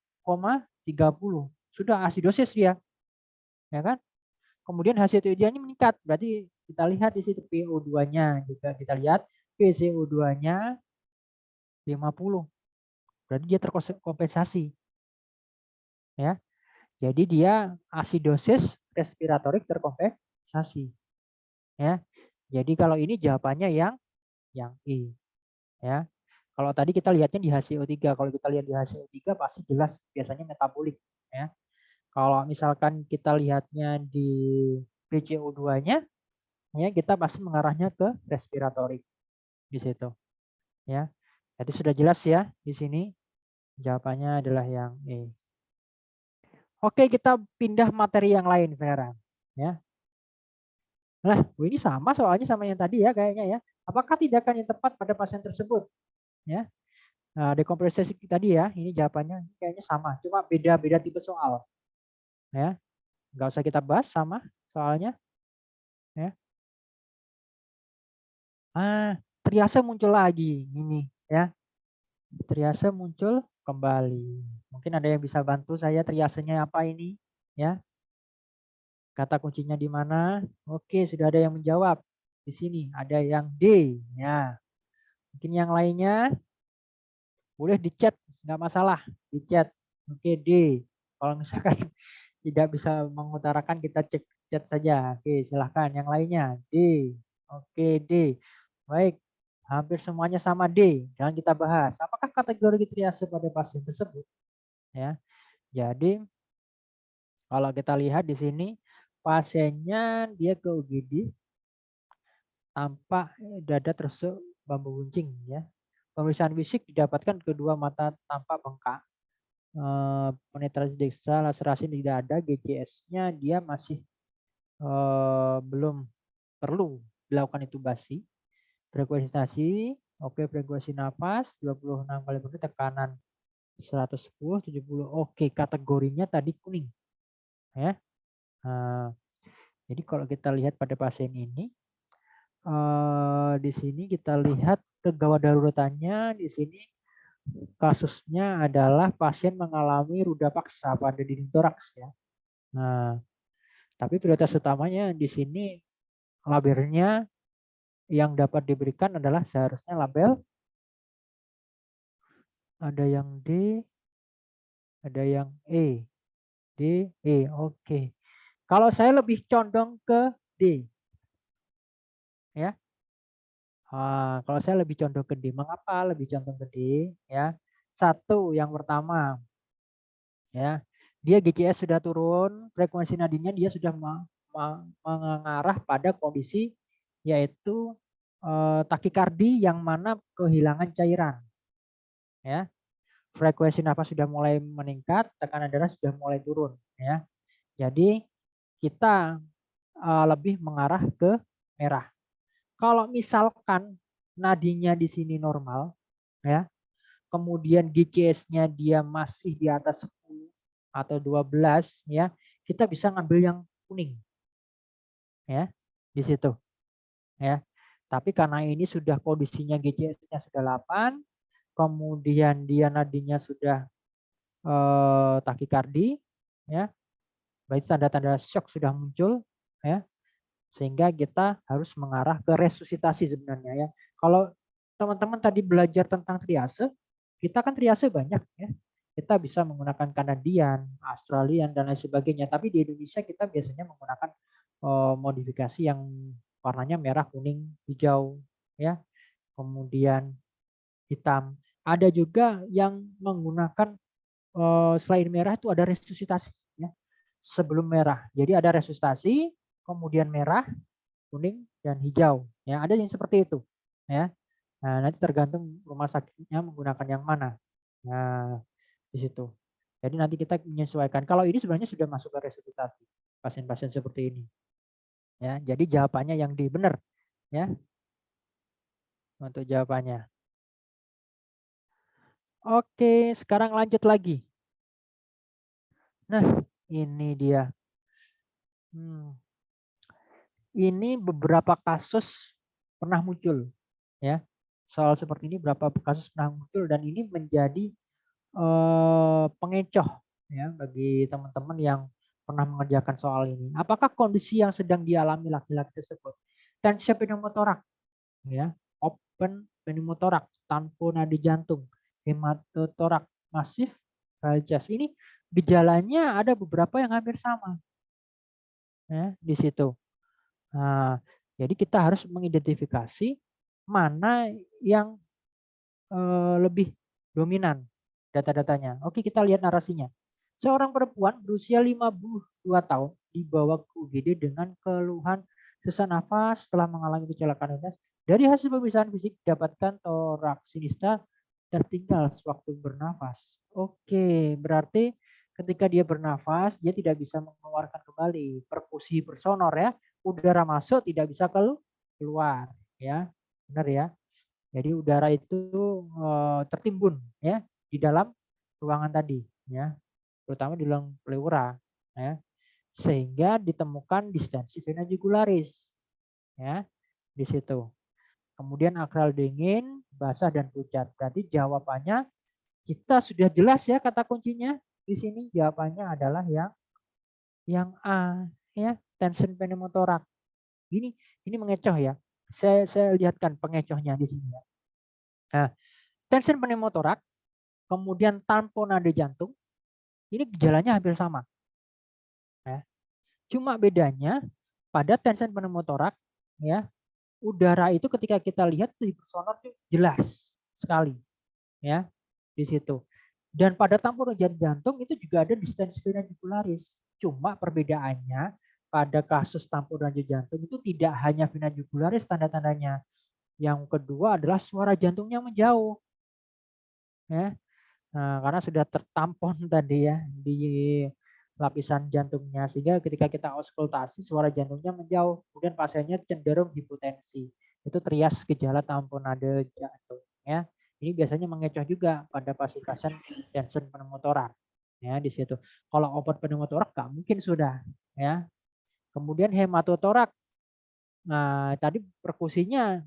Sudah asidosis dia. Ya kan? Kemudian HCO3-nya meningkat. Berarti kita lihat di situ PO2-nya juga kita lihat PCO2-nya 50. Berarti dia terkompensasi. Ya. Jadi dia asidosis respiratorik terkompensasi. Ya. Jadi kalau ini jawabannya yang E. Ya. Kalau tadi kita lihatnya di HCO3, kalau kita lihat di HCO3 pasti jelas biasanya metabolik ya. Kalau misalkan kita lihatnya di PCO2-nya ya kita pasti mengarahnya ke respiratorik di situ. Ya. Jadi sudah jelas ya di sini jawabannya adalah yang E. Oke, kita pindah materi yang lain sekarang ya. Nah, ini sama soalnya sama yang tadi ya kayaknya ya. Apakah tindakan yang tepat pada pasien tersebut? Ya. Nah, dekompresi tadi ya, ini jawabannya kayaknya sama, cuma beda-beda tipe soal. Ya. Nggak usah kita bahas sama soalnya. Ya. Triase muncul lagi ini ya. Triase muncul kembali. Mungkin ada yang bisa bantu saya triasenya apa ini ya. Kata kuncinya di mana? Oke, sudah ada yang menjawab. Di sini ada yang D ya. Mungkin yang lainnya boleh di chat, nggak masalah, di chat. Oke, D. Kalau misalkan tidak bisa mengutarakan kita cek chat saja. Oke, silahkan yang lainnya. D. Oke, D. Baik. hampir semuanya sama D. Jangan kita bahas. Apakah kategori triase pada pasien tersebut? Ya, jadi kalau kita lihat di sini pasiennya dia ke UGD tanpa dada tertusuk bambu runcing ya. Pemeriksaan fisik didapatkan kedua mata tampak bengkak. Penetrasi dekstra, laserasi tidak ada, GCS-nya dia masih belum perlu dilakukan intubasi. Frekuensi nasi, oke, frekuensi nafas 26 kali per menit, tekanan 110, 70, oke, kategorinya tadi kuning. Ya. Jadi kalau kita lihat pada pasien ini, di sini kita lihat kegawat daruratannya di sini kasusnya adalah pasien mengalami ruda paksa pada dinding toraks ya. Nah, tapi prioritas utamanya di sini labelnya yang dapat diberikan adalah seharusnya label ada yang D, ada yang E. D, E, oke. Kalau saya lebih condong ke D. Ya. Kalau saya lebih condong ke D. Mengapa lebih condong ke D? Ya. Satu, yang pertama, ya, dia GCS sudah turun, frekuensi nadinya dia sudah mengarah pada kondisi yaitu takikardi yang mana kehilangan cairan. Ya. Frekuensi nafas sudah mulai meningkat, tekanan darah sudah mulai turun. Ya. Jadi kita lebih mengarah ke merah. Kalau misalkan nadinya di sini normal, ya, kemudian GCS-nya dia masih di atas 10 atau 12, ya, kita bisa ngambil yang kuning, ya, di situ, ya. Tapi karena ini sudah kondisinya GCS-nya sudah 8, kemudian dia nadinya sudah takikardi, ya, berarti tanda-tanda shock sudah muncul, ya. Sehingga kita harus mengarah ke resusitasi sebenarnya ya. Kalau teman-teman tadi belajar tentang triase, kita kan triase banyak ya. Kita bisa menggunakan Kanadian, Australian dan lain sebagainya. Tapi di Indonesia kita biasanya menggunakan modifikasi yang warnanya merah, kuning, hijau ya. Kemudian hitam. Ada juga yang menggunakan selain merah itu ada resusitasi ya. Sebelum merah. Jadi ada resusitasi, kemudian merah, kuning, dan hijau. Ya, ada yang seperti itu. Ya, nah, nanti tergantung rumah sakitnya menggunakan yang mana. Nah, di situ. Jadi nanti kita menyesuaikan. Kalau ini sebenarnya sudah masuk ke resusitasi pasien-pasien seperti ini. Ya, jadi jawabannya yang di benar. Ya, untuk jawabannya. Oke, sekarang lanjut lagi. Nah, ini dia. Ini beberapa kasus pernah muncul ya. Soal seperti ini berapa kasus pernah muncul dan ini menjadi pengecoh ya bagi teman-teman yang pernah mengerjakan soal ini. Apakah kondisi yang sedang dialami laki-laki tersebut? Tensi pneumotorak ya, open pneumotorak, tanpa nadi jantung, hematotorak masif, valjas. Ini gejalanya ada beberapa yang hampir sama. Ya, di situ. Nah, jadi kita harus mengidentifikasi mana yang lebih dominan data-datanya. Oke, kita lihat narasinya. Seorang perempuan berusia 52 tahun dibawa ke UGD dengan keluhan sesak nafas setelah mengalami kecelakaan lintas. Dari hasil pemeriksaan fisik didapatkan toraks sinistra tertinggal sewaktu bernafas. Oke, berarti ketika dia bernafas dia tidak bisa mengeluarkan kembali perkusi bersonor ya. Udara masuk tidak bisa keluar ya. Benar ya. Jadi udara itu tertimbun ya di dalam ruangan tadi ya. Terutama di dalam pleura ya. Sehingga ditemukan distensi vena jugularis ya di situ. Kemudian akral dingin, basah dan pucat. Berarti jawabannya kita sudah jelas ya kata kuncinya. Di sini jawabannya adalah yang A ya, tension pneumotorak. Ini mengecoh ya. Saya lihatkan pengecohnya di sini ya. Nah, tension pneumotorak, kemudian tamponade jantung, ini gejalanya hampir sama. Ya. Cuma bedanya pada tension pneumotorak ya, udara itu ketika kita lihat di sonar itu jelas sekali, ya di situ. Dan pada tampon jantung itu juga ada distensi ventricularis. Cuma perbedaannya pada kasus tampon jantung itu tidak hanya ventricularis tanda-tandanya. Yang kedua adalah suara jantungnya menjauh, ya. Nah, karena sudah tertampon tadi ya di lapisan jantungnya, sehingga ketika kita auskultasi suara jantungnya menjauh, kemudian pasiennya cenderung hipotensi. Itu trias gejala tamponade jantung, ya. Ini biasanya mengecoh juga pada pasien-pasien tension pneumotorak, ya di situ. Kalau obat pneumotorak nggak mungkin sudah, ya. Kemudian hematotorak. Nah, tadi perkusinya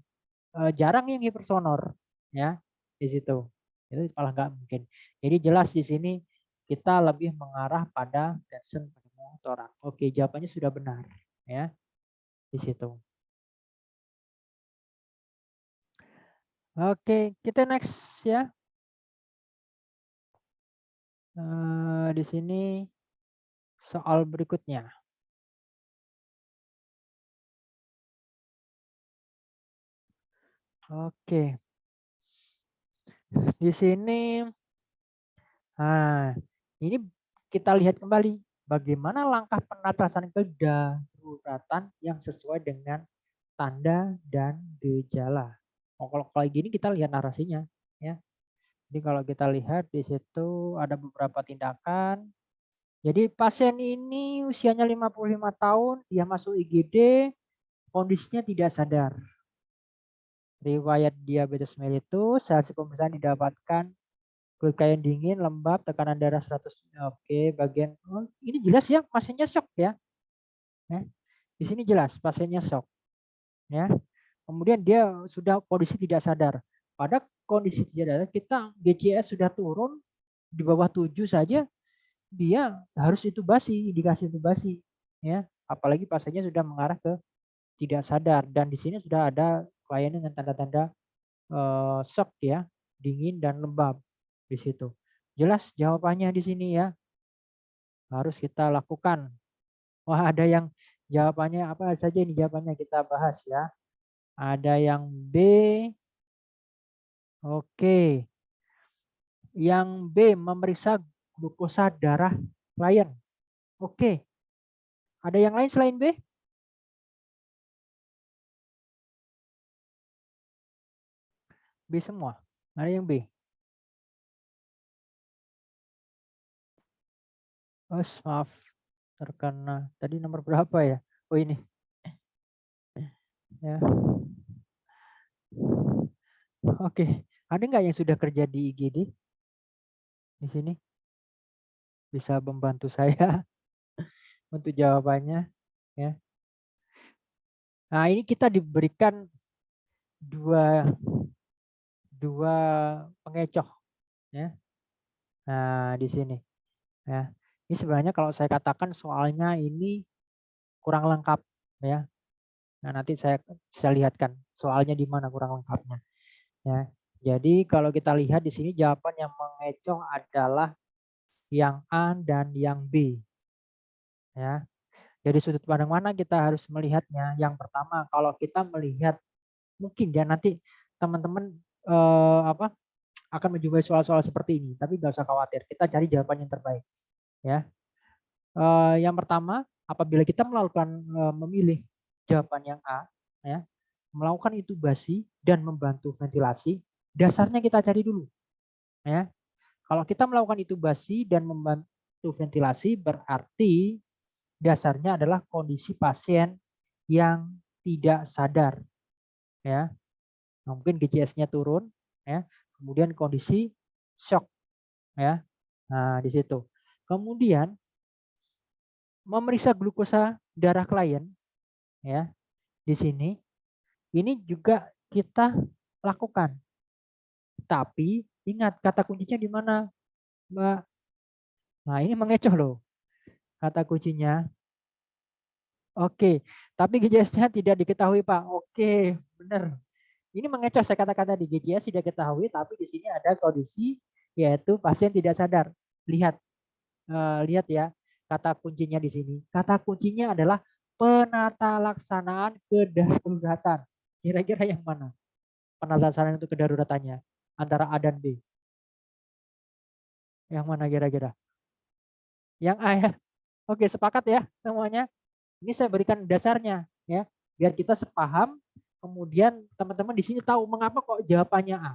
jarang yang hipersonor, ya di situ. Itu malah nggak mungkin. Jadi jelas di sini kita lebih mengarah pada tension pneumotorak. Oke, jawabannya sudah benar, ya di situ. Oke, kita next ya. Di sini soal berikutnya. Oke, di sini, nah ini kita lihat kembali bagaimana langkah penatasan kedaruratan yang sesuai dengan tanda dan gejala. Oh, kalau kayak gini kita lihat narasinya, ya. Jadi kalau kita lihat di situ ada beberapa tindakan. Jadi pasien ini usianya 55 tahun, dia masuk IGD, kondisinya tidak sadar. Riwayat diabetes mellitus, hasil pemeriksaan didapatkan glukagon dingin, lembab, tekanan darah 100. Oke, bagian ini jelas ya, pasiennya shock ya. Di sini jelas pasiennya shock, ya. Kemudian dia sudah kondisi tidak sadar. Pada kondisi tidak sadar, kita GCS sudah turun di bawah 7 saja, dia harus intubasi, indikasi intubasi, ya. Apalagi pasiennya sudah mengarah ke tidak sadar, dan di sini sudah ada klien dengan tanda-tanda shock ya, dingin dan lembab di situ. Jelas jawabannya di sini ya. Harus kita lakukan. Wah, ada yang jawabannya apa saja ini jawabannya kita bahas ya. Ada yang B. Oke. Yang B memeriksa glukosa darah klien. Oke. Ada yang lain selain B? B semua. Ada yang B? Oh, maaf. Terkena. Tadi nomor berapa ya? Oh, ini. Ya. Oke. Ada nggak yang sudah kerja di IGD? Di sini? Bisa membantu saya untuk jawabannya. Ya. Nah, ini kita diberikan dua pengecoh, ya. Nah, di sini, ya. Ini sebenarnya kalau saya katakan soalnya ini kurang lengkap, ya. Nah, nanti saya lihatkan soalnya di mana kurang lengkapnya, ya. Jadi kalau kita lihat di sini jawaban yang mengecoh adalah yang A dan yang B, ya. Dari sudut pandang mana kita harus melihatnya? Yang pertama, kalau kita melihat mungkin ya nanti teman-teman akan menjumpai soal-soal seperti ini, tapi nggak usah khawatir, kita cari jawaban yang terbaik, ya. Yang pertama, apabila kita memilih jawaban yang A, ya, melakukan intubasi dan membantu ventilasi, dasarnya kita cari dulu, ya. Kalau kita melakukan intubasi dan membantu ventilasi, berarti dasarnya adalah kondisi pasien yang tidak sadar, ya. Mungkin GCS-nya turun, ya. Kemudian kondisi shock, ya. Nah, di situ. Kemudian memeriksa glukosa darah klien, ya. Di sini ini juga kita lakukan. Tapi ingat kata kuncinya di mana, Mbak? Nah, ini mengecoh loh. Kata kuncinya. Oke, tapi GCS-nya tidak diketahui, Pak. Oke, benar. Ini mengecoh saya kata-kata di GCS tidak diketahui, tapi di sini ada kondisi yaitu pasien tidak sadar. Lihat, lihat ya, kata kuncinya di sini. Kata kuncinya adalah penata laksanaan kedaruratan. Kira-kira yang mana penatasaran untuk kedaruratannya antara A dan B? Yang mana kira-kira? Yang A ya. Oke, sepakat ya semuanya. Ini saya berikan dasarnya ya, biar kita sepaham. Kemudian teman-teman di sini tahu mengapa kok jawabannya A.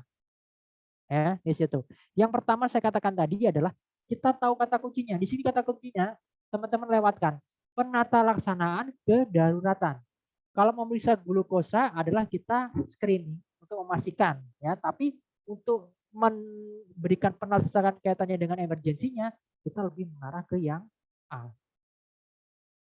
Ya, di situ. Yang pertama saya katakan tadi adalah kita tahu kata kuncinya. Di sini kata kuncinya teman-teman lewatkan. Penata laksanaan kedaruratan. Kalau memeriksa glukosa adalah kita screening untuk memastikan ya, tapi untuk memberikan penalaran kaitannya dengan emergensinya kita lebih mengarah ke yang A.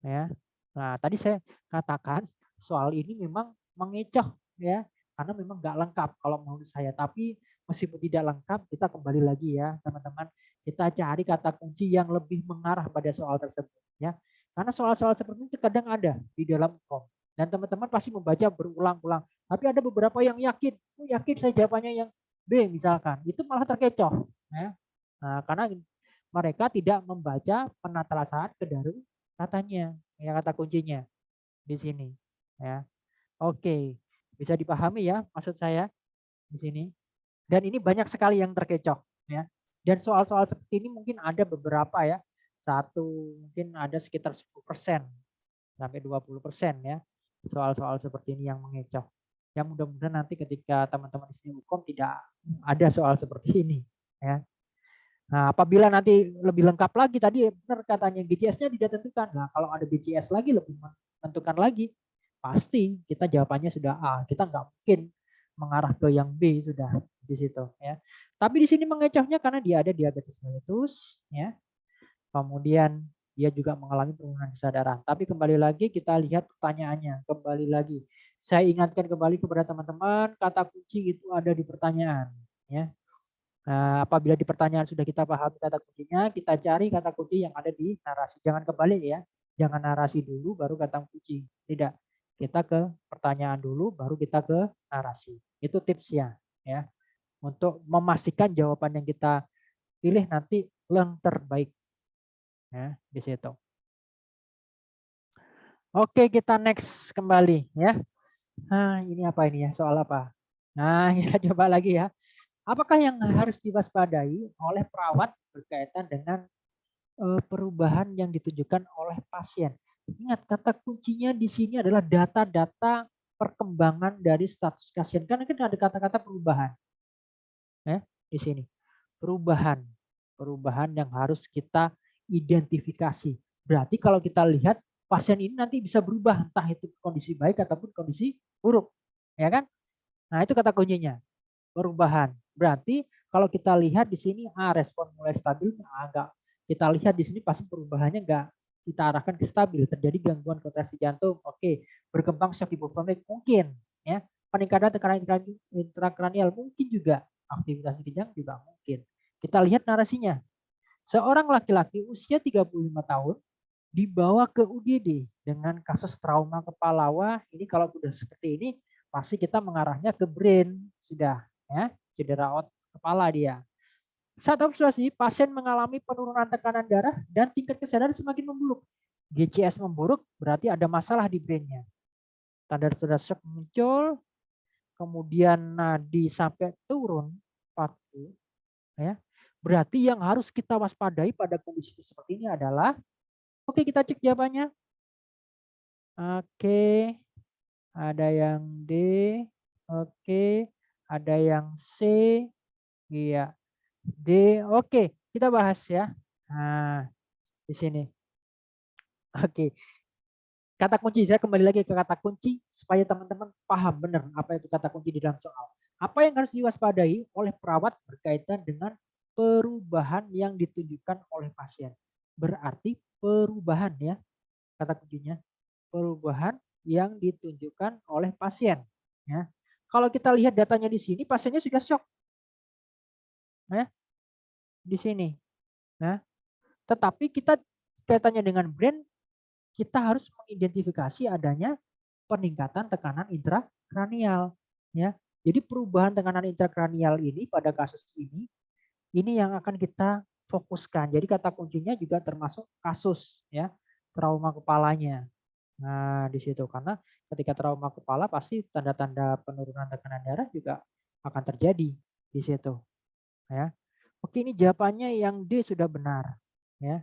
Ya. Nah, tadi saya katakan soal ini memang mengecoh ya, karena memang nggak lengkap kalau menurut saya. Tapi meskipun tidak lengkap, kita kembali lagi ya teman-teman, kita cari kata kunci yang lebih mengarah pada soal tersebut ya. Karena soal-soal seperti itu kadang ada di dalam kom. Dan teman-teman pasti membaca berulang-ulang. Tapi ada beberapa yang yakin saya jawabannya yang B misalkan. Itu malah terkecoh. Ya. Nah, karena mereka tidak membaca penata laksanaan kedaruratannya, ya kata kuncinya di sini. Ya, oke, bisa dipahami ya maksud saya di sini. Dan ini banyak sekali yang terkecoh, ya. Dan soal-soal seperti ini mungkin ada beberapa ya. Satu mungkin ada sekitar 10% sampai 20% ya. Soal-soal seperti ini yang mengecoh. Yang mudah-mudahan nanti ketika teman-teman di sini hukum tidak ada soal seperti ini, ya. Nah, apabila nanti lebih lengkap lagi tadi benar katanya BCS-nya tidak tentukan. Nah, kalau ada BCS lagi lebih menentukan lagi. Pasti kita jawabannya sudah A. Kita nggak mungkin mengarah ke yang B sudah di situ ya. Tapi di sini mengecohnya karena dia ada diabetes mellitus ya. Kemudian dia juga mengalami penurunan kesadaran. Tapi kembali lagi kita lihat pertanyaannya. Kembali lagi. Saya ingatkan kembali kepada teman-teman, kata kunci itu ada di pertanyaan ya. Nah, apabila di pertanyaan sudah kita pahami kata kuncinya, kita cari kata kunci yang ada di narasi. Jangan kebalik ya. Jangan narasi dulu baru kata kunci. Tidak. Kita ke pertanyaan dulu baru kita ke narasi. Itu tipsnya ya. Untuk memastikan jawaban yang kita pilih nanti yang terbaik. Ya, di situ. Oke, kita next kembali ya. Nah, ini apa ini ya? Soal apa? Nah, kita coba lagi ya. Apakah yang harus diwaspadai oleh perawat berkaitan dengan perubahan yang ditujukan oleh pasien? Ingat, kata kuncinya di sini adalah data-data perkembangan dari status pasien. Karena kan ada kata-kata perubahan. Di sini. Perubahan yang harus kita identifikasi. Berarti kalau kita lihat pasien ini nanti bisa berubah entah itu kondisi baik ataupun kondisi buruk. Ya kan? Nah, itu kata kuncinya. Perubahan. Berarti kalau kita lihat di sini respon mulai stabil, enggak. Kita lihat di sini pasti perubahannya enggak kita arahkan ke stabil, terjadi gangguan kontraksi jantung, oke. Berkembang shock hipovolemik mungkin, ya. Peningkatan tekanan intrakranial mungkin juga, aktivitas kejang juga mungkin. Kita lihat narasinya. Seorang laki-laki usia 35 tahun dibawa ke UGD dengan kasus trauma kepala. Wah, ini kalau sudah seperti ini pasti kita mengarahnya ke brain sudah. Ya, cedera kepala dia. Saat observasi, pasien mengalami penurunan tekanan darah dan tingkat kesadaran semakin memburuk. GCS memburuk berarti ada masalah di brainnya. Tanda-tanda shock muncul, kemudian nadi sampai turun 40, ya. Berarti yang harus kita waspadai pada kondisi seperti ini adalah, oke, kita cek jawabannya. Oke, ada yang D, oke, ada yang C, iya. D, oke, kita bahas ya. Nah, di sini. Oke. Kata kunci, saya kembali lagi ke kata kunci supaya teman-teman paham benar apa itu kata kunci di dalam soal. Apa yang harus diwaspadai oleh perawat berkaitan dengan perubahan yang ditunjukkan oleh pasien. Berarti perubahan ya, kata kuncinya. Perubahan yang ditunjukkan oleh pasien. Ya. Kalau kita lihat datanya di sini, pasiennya sudah shock. Nah, di sini. Nah, tetapi kita kaitannya dengan brain, kita harus mengidentifikasi adanya peningkatan tekanan intrakranial. Ya, jadi perubahan tekanan intrakranial ini pada kasus ini yang akan kita fokuskan. Jadi kata kuncinya juga termasuk kasus ya trauma kepalanya. Nah, di situ karena ketika trauma kepala pasti tanda-tanda penurunan tekanan darah juga akan terjadi di situ, ya. Oke, ini jawabannya yang D sudah benar, ya.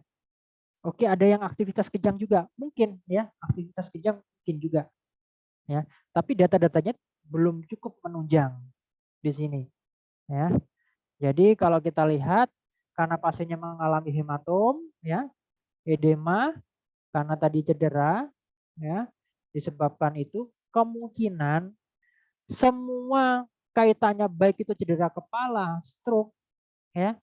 Oke, ada yang aktivitas kejang juga, mungkin ya, aktivitas kejang mungkin juga, ya. Tapi data-datanya belum cukup menunjang di sini, ya. Jadi kalau kita lihat karena pasiennya mengalami hematom, ya, edema, karena tadi cedera, ya, disebabkan itu kemungkinan semua kaitannya baik itu cedera kepala, stroke, ya,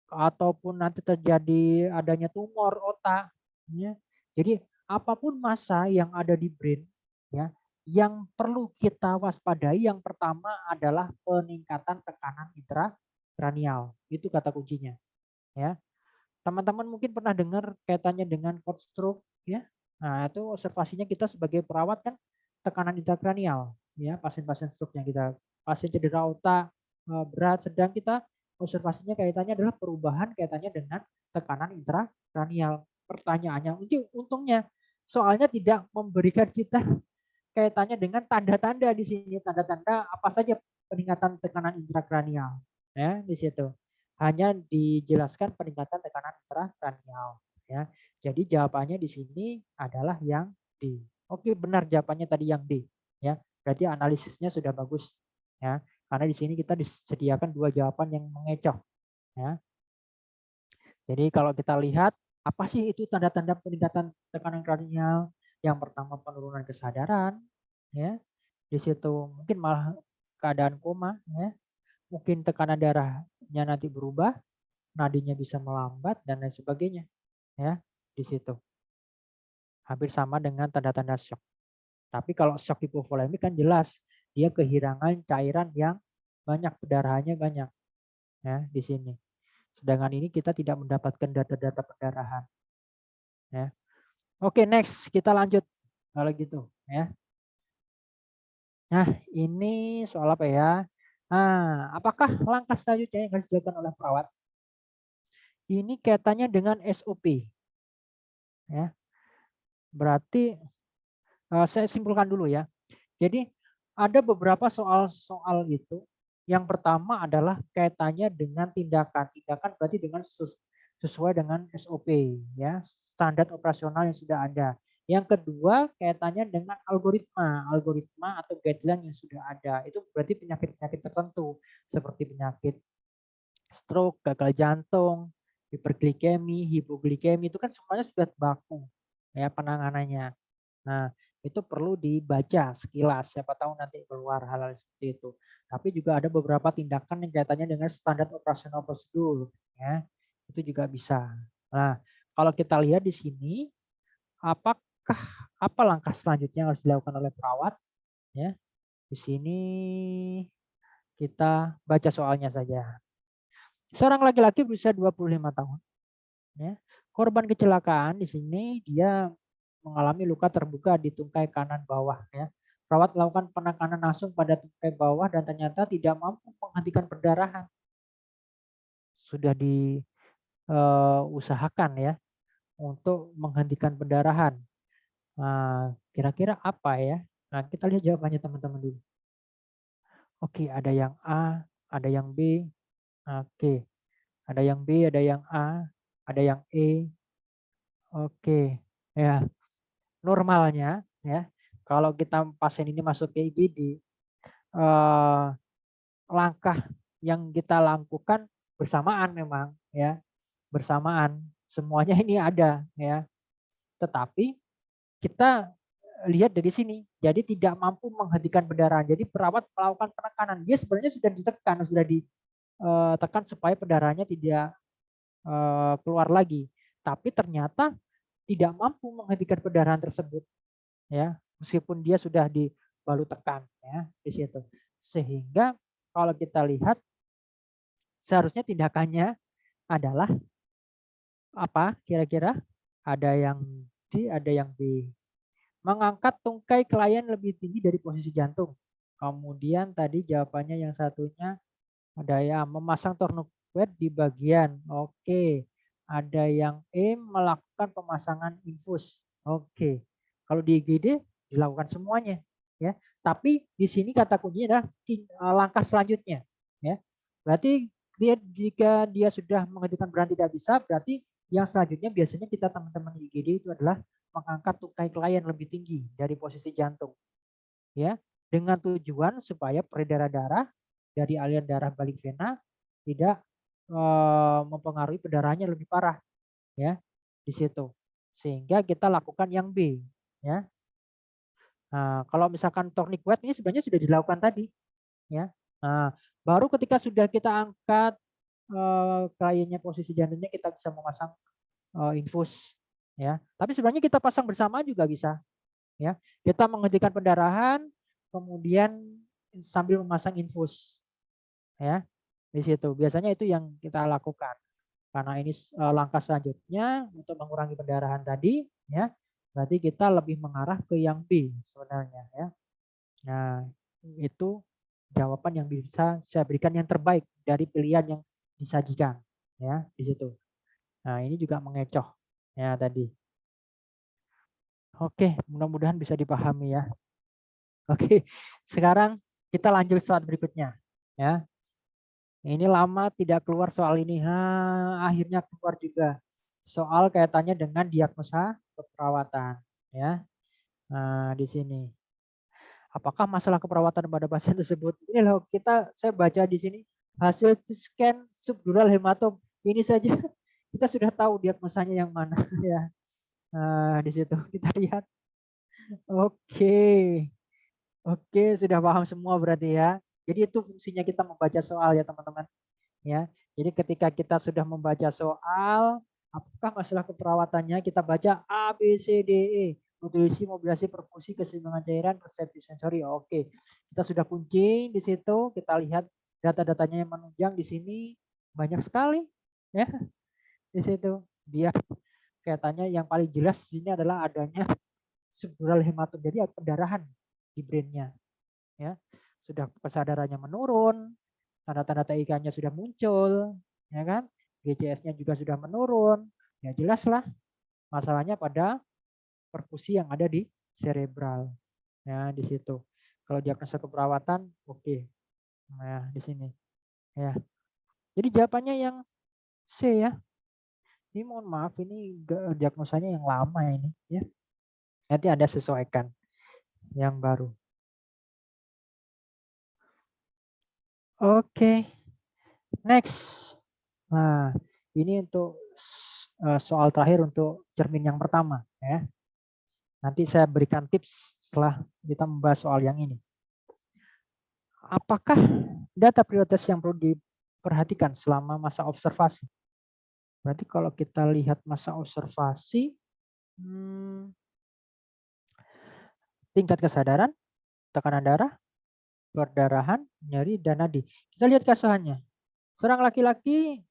ataupun nanti terjadi adanya tumor otak, ya. Jadi apapun massa yang ada di brain, ya, yang perlu kita waspadai yang pertama adalah peningkatan tekanan intrakranial. Itu kata kuncinya, ya. Teman-teman mungkin pernah dengar kaitannya dengan cold stroke, ya. Nah, itu observasinya kita sebagai perawat kan tekanan intrakranial, ya, pasien-pasien stroke yang kita pasien cedera otak berat sedang kita observasinya kaitannya adalah perubahan kaitannya dengan tekanan intrakranial. Pertanyaannya, untungnya soalnya tidak memberikan kita kaitannya dengan tanda-tanda di sini, tanda-tanda apa saja peningkatan tekanan intrakranial, ya, di situ. Hanya dijelaskan peningkatan tekanan intrakranial, ya. Jadi jawabannya di sini adalah yang D. Oke, benar jawabannya tadi yang D, ya. Berarti analisisnya sudah bagus, ya. Karena di sini kita disediakan dua jawaban yang mengecoh, ya. Jadi kalau kita lihat apa sih itu tanda-tanda peningkatan tekanan kranial? Yang pertama penurunan kesadaran, ya. Di situ mungkin malah keadaan koma, ya. Mungkin tekanan darahnya nanti berubah, nadinya bisa melambat dan lain sebagainya, ya. Di situ. Hampir sama dengan tanda-tanda shock. Tapi kalau shock hipovolemik kan jelas dia kehilangan cairan yang banyak, pendarahannya banyak, ya, di sini. Sedangkan ini kita tidak mendapatkan data-data pendarahan, ya. Oke, next kita lanjut kalau gitu, ya. Nah, ini soal apa ya? Nah, apakah langkah selanjutnya yang harus dilakukan oleh perawat? Ini kaitannya dengan SOP, ya. Berarti saya simpulkan dulu ya. Jadi ada beberapa soal-soal itu. Yang pertama adalah kaitannya dengan tindakan. Tindakan berarti dengan sesuai dengan SOP, ya, standar operasional yang sudah ada. Yang kedua kaitannya dengan algoritma atau guideline yang sudah ada. Itu berarti penyakit-penyakit tertentu seperti penyakit stroke, gagal jantung, hiperglikemi, hipoglikemi itu kan semuanya sudah baku, ya, penanganannya. Nah, itu perlu dibaca sekilas, siapa tahu nanti keluar hal-hal seperti itu. Tapi juga ada beberapa tindakan yang kaitannya dengan standar operasional prosedur, ya. Itu juga bisa. Nah, kalau kita lihat di sini, apakah apa langkah selanjutnya yang harus dilakukan oleh perawat, ya? Di sini kita baca soalnya saja. Seorang laki-laki berusia 25 tahun, ya. Korban kecelakaan di sini dia mengalami luka terbuka di tungkai kanan bawah, ya. Perawat melakukan penekanan langsung pada tungkai bawah dan ternyata tidak mampu menghentikan perdarahan. Sudah diusahakan ya untuk menghentikan pendarahan. Nah, kira-kira apa ya? Nah, kita lihat jawabannya teman-teman dulu. Oke, ada yang A, ada yang B. Oke, ada yang B, ada yang A, ada yang E. Oke, ya. Normalnya ya, kalau kita pasien ini masuk ke IGD, langkah yang kita lakukan bersamaan memang ya, bersamaan. Semuanya ini ada ya. Tetapi kita lihat dari sini, jadi tidak mampu menghentikan pendarahan. Jadi perawat melakukan penekanan. Dia sebenarnya sudah ditekan, sudah ditekan supaya pendarahannya tidak keluar lagi. Tapi ternyata tidak mampu menghentikan pendarahan tersebut ya, meskipun dia sudah dibalut tekan ya di situ. Sehingga kalau kita lihat seharusnya tindakannya adalah apa kira-kira? Ada yang D, ada yang B. Mengangkat tungkai klien lebih tinggi dari posisi jantung. Kemudian tadi jawabannya yang satunya ada yang memasang tourniquet di bagian. Oke. Ada yang E melakukan pemasangan infus. Oke. Kalau di IGD dilakukan semuanya, ya. Tapi di sini kata kuncinya adalah langkah selanjutnya, ya. Berarti jika dia sudah mengajukan berhenti tidak bisa, berarti yang selanjutnya biasanya kita teman-teman IGD itu adalah mengangkat tungkai klien lebih tinggi dari posisi jantung, ya, dengan tujuan supaya peredaran darah dari aliran darah balik vena tidak mempengaruhi pendarahannya lebih parah, ya, di situ. Sehingga kita lakukan yang B, ya. Nah, kalau misalkan tourniquet wet ini sebenarnya sudah dilakukan tadi, ya. Nah, baru ketika sudah kita angkat kliennya posisi jantungnya, kita bisa memasang infus, ya. Tapi sebenarnya kita pasang bersama juga bisa, ya. Kita menghentikan pendarahan, kemudian sambil memasang infus, ya. Di situ biasanya itu yang kita lakukan. Karena ini langkah selanjutnya untuk mengurangi pendarahan tadi, ya. Berarti kita lebih mengarah ke yang B sebenarnya, ya. Nah, itu jawaban yang bisa saya berikan yang terbaik dari pilihan yang disajikan, ya, di situ. Nah, ini juga mengecoh, ya, tadi. Oke, mudah-mudahan bisa dipahami, ya. Oke, sekarang kita lanjut soal berikutnya, ya. Ini lama tidak keluar soal ini, akhirnya keluar juga. Soal kaitannya dengan diagnosa keperawatan, ya. Nah, di sini. Apakah masalah keperawatan pada pasien tersebut? Ini loh, saya baca di sini hasil scan subdural hematom. Ini saja kita sudah tahu diagnosanya yang mana, ya. Nah, di situ kita lihat. Oke. Oke, sudah paham semua berarti, ya. Jadi itu fungsinya kita membaca soal, ya teman-teman, ya. Jadi ketika kita sudah membaca soal, apakah masalah keperawatannya, kita baca A, B, C, D, E. Nutrisi, mobilisasi, perfusi, keseimbangan cairan, resepsi sensori. Oke, kita sudah kunci di situ. Kita lihat data-datanya yang menunjang di sini banyak sekali, ya. Di situ dia kaitannya yang paling jelas di sini adalah adanya subdural hematom. Jadi pendarahan di brainnya, ya. Sudah kesadarannya menurun, tanda-tanda TIK-nya sudah muncul, ya kan? GCS-nya juga sudah menurun. Ya jelaslah masalahnya pada perfusi yang ada di cerebral. Ya, di situ. Kalau diagnosa keperawatan, oke. Nah, di sini. Ya. Jadi jawabannya yang C, ya. Ini mohon maaf, ini diagnosanya yang lama ini, ya. Nanti Anda sesuaikan yang baru. Oke. Next. Nah, ini untuk soal terakhir untuk cermin yang pertama, ya. Nanti saya berikan tips setelah kita membahas soal yang ini. Apakah data prioritas yang perlu diperhatikan selama masa observasi? Berarti kalau kita lihat masa observasi, tingkat kesadaran, tekanan darah, perdarahan, nyeri, dan nadi. Kita lihat kesusahannya. Seorang laki-laki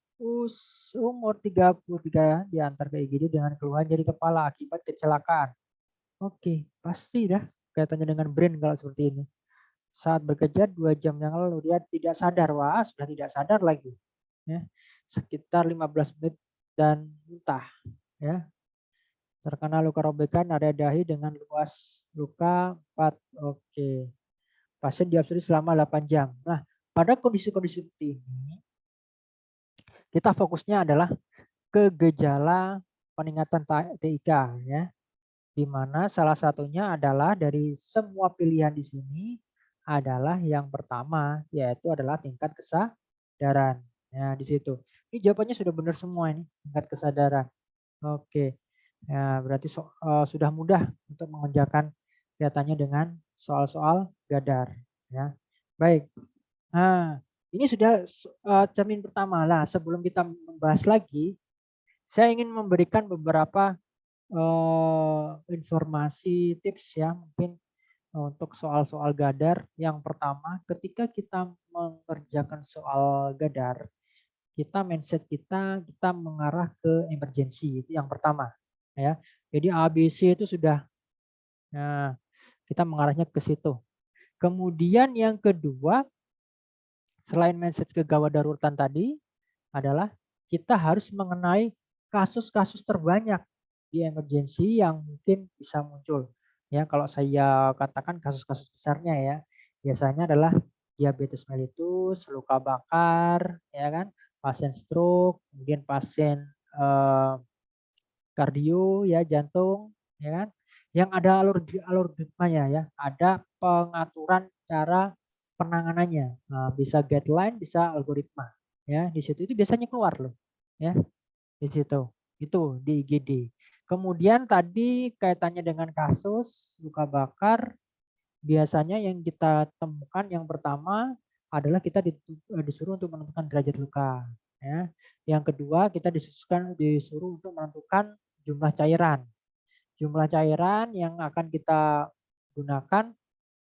umur 33 diantar ke IGD dengan keluhan nyeri kepala akibat kecelakaan. Oke, pasti dah kaitannya dengan brain kalau seperti ini. Saat bekerja 2 jam yang lalu dia tidak sadar, wah sudah tidak sadar lagi, ya. Sekitar 15 menit dan muntah, ya. Terkena luka robekan area dahi dengan luas luka 4. Oke. Pasien diobservasi selama 8 jam. Nah, pada kondisi-kondisi seperti ini kita fokusnya adalah ke gejala peningkatan TIK, ya. Di mana salah satunya adalah dari semua pilihan di sini adalah yang pertama, yaitu adalah tingkat kesadaran. Ya, di situ. Ini jawabannya sudah benar semua ini, tingkat kesadaran. Oke. Ya, berarti sudah mudah untuk mengerjakan kaitannya dengan soal-soal gadar, ya. Baik. Nah, ini sudah cermin pertama. Nah, sebelum kita membahas lagi, saya ingin memberikan beberapa informasi tips, ya, mungkin untuk soal-soal gadar. Yang pertama, ketika kita mengerjakan soal gadar, mindset kita mengarah ke emergency, itu yang pertama, ya. Jadi ABC itu sudah, nah, kita mengarahnya ke situ. Kemudian yang kedua, selain mindset kegawat daruratan tadi, adalah kita harus mengenai kasus-kasus terbanyak di emergency yang mungkin bisa muncul. Ya, kalau saya katakan kasus-kasus besarnya ya, biasanya adalah diabetes mellitus, luka bakar, ya kan, pasien stroke, kemudian pasien kardio ya, jantung, ya kan, yang ada algoritmanya ya, ada pengaturan cara penanganannya. Nah, bisa guideline, bisa algoritma. Ya, di situ itu biasanya keluar loh, ya, di situ. Itu di IGD. Kemudian tadi kaitannya dengan kasus luka bakar, biasanya yang kita temukan yang pertama adalah kita disuruh untuk menentukan derajat luka. Ya. Yang kedua kita disuruh untuk menentukan jumlah cairan. Jumlah cairan yang akan kita gunakan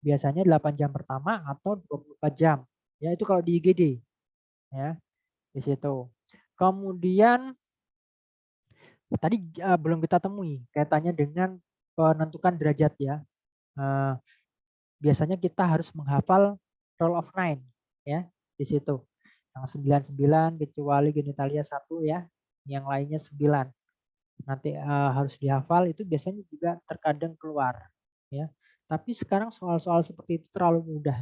biasanya 8 jam pertama atau 24 jam. Ya, itu kalau di IGD. Ya, di situ. Kemudian tadi belum kita temui kaitannya dengan penentukan derajat ya. Biasanya kita harus menghafal roll of 9 ya di situ. Yang 99 kecuali genitalia 1 ya, yang lainnya 9. Nanti harus dihafal, itu biasanya juga terkadang keluar ya. Tapi sekarang soal-soal seperti itu terlalu mudah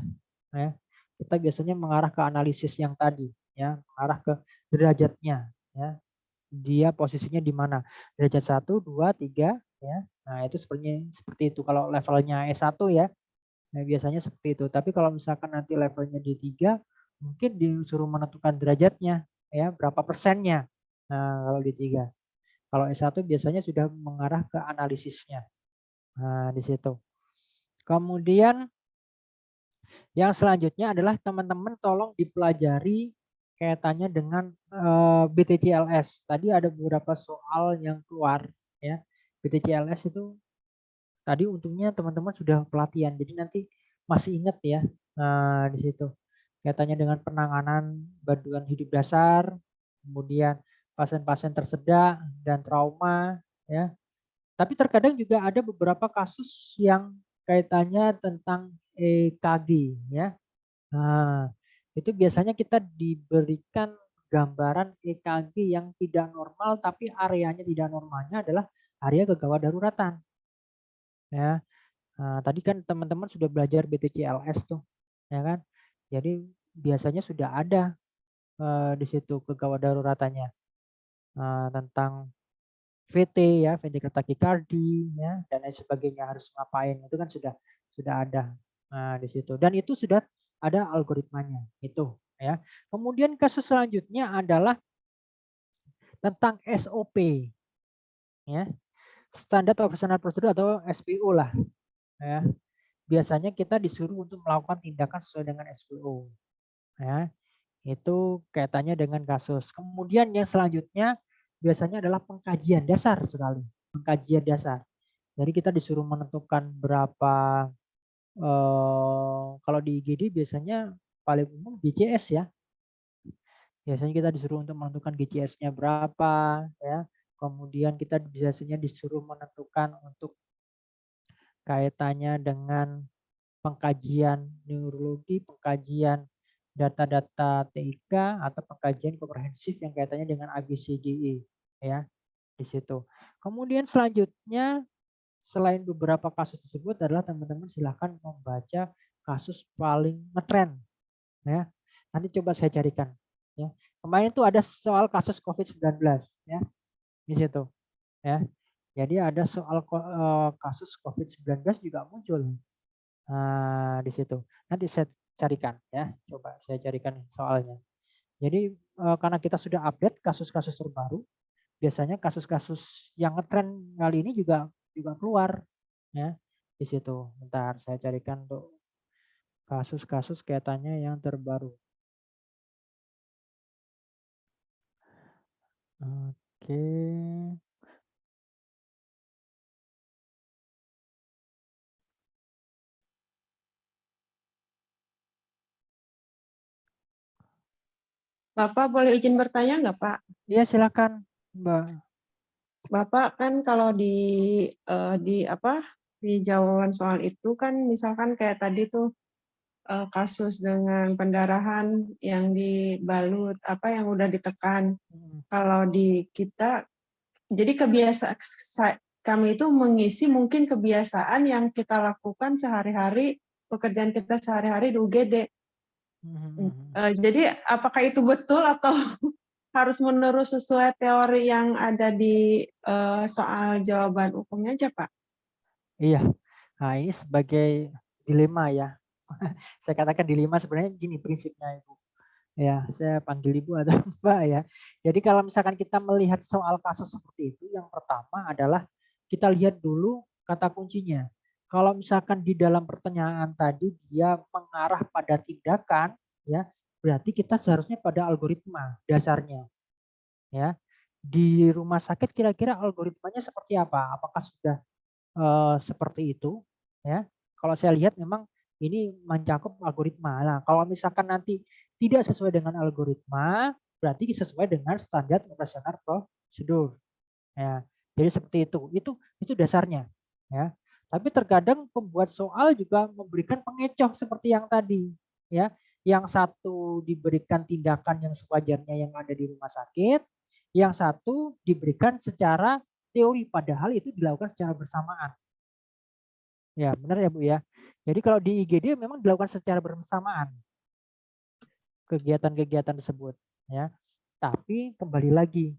ya. Kita biasanya mengarah ke analisis yang tadi ya, mengarah ke derajatnya ya. Dia posisinya di mana? Derajat 1, 2, 3 ya. Nah, itu seperti itu kalau levelnya S1 ya. Nah, biasanya seperti itu. Tapi kalau misalkan nanti levelnya di 3, mungkin disuruh menentukan derajatnya, ya berapa persennya. Nah, kalau di 3. Kalau S1 biasanya sudah mengarah ke analisisnya. Nah, di situ. Kemudian yang selanjutnya adalah teman-teman tolong dipelajari kaitannya dengan BTCLS. Tadi ada beberapa soal yang keluar ya. BTCLS itu tadi untungnya teman-teman sudah pelatihan. Jadi nanti masih ingat ya di situ. Kaitannya dengan penanganan bantuan hidup dasar, kemudian pasien-pasien tersedak dan trauma ya. Tapi terkadang juga ada beberapa kasus yang kaitannya tentang EKG ya. Nah, itu biasanya kita diberikan gambaran EKG yang tidak normal tapi areanya tidak normalnya adalah area kegawat daruratan. Ya. Nah, tadi kan teman-teman sudah belajar BTCLS tuh, ya kan? Jadi biasanya sudah ada di situ kegawat daruratannya tentang VT ya, ventricular tachycardia ya, dan lain sebagainya harus ngapain itu kan sudah ada di situ. Dan itu sudah ada algoritmanya itu ya. Kemudian kasus selanjutnya adalah tentang SOP ya, Standard Operational Procedure atau SPO lah ya. Biasanya kita disuruh untuk melakukan tindakan sesuai dengan SPO. Ya, itu kaitannya dengan kasus. Kemudian yang selanjutnya biasanya adalah pengkajian dasar sekali. Pengkajian dasar. Jadi kita disuruh menentukan berapa, kalau di IGD biasanya paling umum GCS ya. Biasanya kita disuruh untuk menentukan GCS-nya berapa. Ya. Kemudian kita biasanya disuruh menentukan untuk kaitannya dengan pengkajian neurologi, pengkajian data-data TIK atau pengkajian komprehensif yang kaitannya dengan ABCDE ya di situ. Kemudian selanjutnya selain beberapa kasus tersebut adalah teman-teman silahkan membaca kasus paling ngetren ya. Nanti coba saya carikan ya. Kemarin itu ada soal kasus COVID-19 ya di situ ya. Jadi ada soal kasus COVID-19 juga muncul. Nah, di situ. Nanti saya carikan ya. Coba saya carikan soalnya. Jadi karena kita sudah update kasus-kasus terbaru, biasanya kasus-kasus yang ngetren kali ini juga keluar ya di situ. Bentar saya carikan untuk kasus-kasus kaitannya yang terbaru. Oke. Bapak boleh izin bertanya nggak, Pak? Iya silakan, Mbak. Bapak kan kalau di jawaban soal itu kan misalkan kayak tadi tuh kasus dengan pendarahan yang dibalut yang udah ditekan. Kalau di kita jadi kami itu mengisi mungkin kebiasaan yang kita lakukan sehari-hari, pekerjaan kita sehari-hari di UGD. Jadi apakah itu betul atau harus menurut sesuai teori yang ada di soal jawaban hukumnya aja, Pak? Iya. Nah, ini sebagai dilema ya. Saya katakan dilema sebenarnya gini prinsipnya Ibu. Ya, saya panggil Ibu atau Mbak ya. Jadi kalau misalkan kita melihat soal kasus seperti itu, yang pertama adalah kita lihat dulu kata kuncinya. Kalau misalkan di dalam pertanyaan tadi dia mengarah pada tindakan, ya, berarti kita seharusnya pada algoritma dasarnya. Ya, di rumah sakit kira-kira algoritmanya seperti apa? Apakah sudah seperti itu? Ya, kalau saya lihat memang ini mencakup algoritma. Nah, kalau misalkan nanti tidak sesuai dengan algoritma, berarti sesuai dengan standar operasional prosedur. Ya, jadi seperti itu. Itu dasarnya. Ya, tapi terkadang pembuat soal juga memberikan pengecoh seperti yang tadi. Ya, yang satu diberikan tindakan yang sewajarnya yang ada di rumah sakit, yang satu diberikan secara teori, padahal itu dilakukan secara bersamaan. Ya, benar ya Bu ya. Jadi kalau di IGD memang dilakukan secara bersamaan kegiatan-kegiatan tersebut. Ya, tapi kembali lagi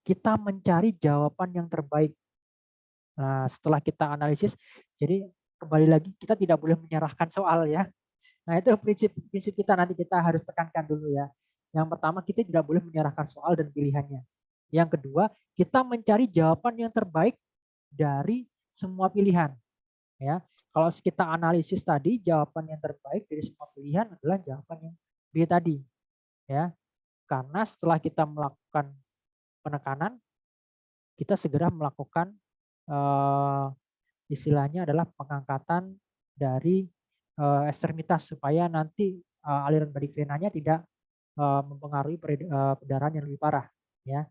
kita mencari jawaban yang terbaik. Nah, setelah kita analisis, jadi kembali lagi kita tidak boleh menyerahkan soal ya. Nah, itu prinsip kita nanti kita harus tekankan dulu ya. Yang pertama, kita tidak boleh menyerahkan soal dan pilihannya. Yang kedua, kita mencari jawaban yang terbaik dari semua pilihan. Ya, kalau kita analisis tadi, jawaban yang terbaik dari semua pilihan adalah jawaban yang B tadi. Ya, karena setelah kita melakukan penekanan, kita segera melakukan istilahnya adalah pengangkatan dari ekstremitas supaya nanti aliran badik venanya tidak mempengaruhi pendarahan yang lebih parah. Ya,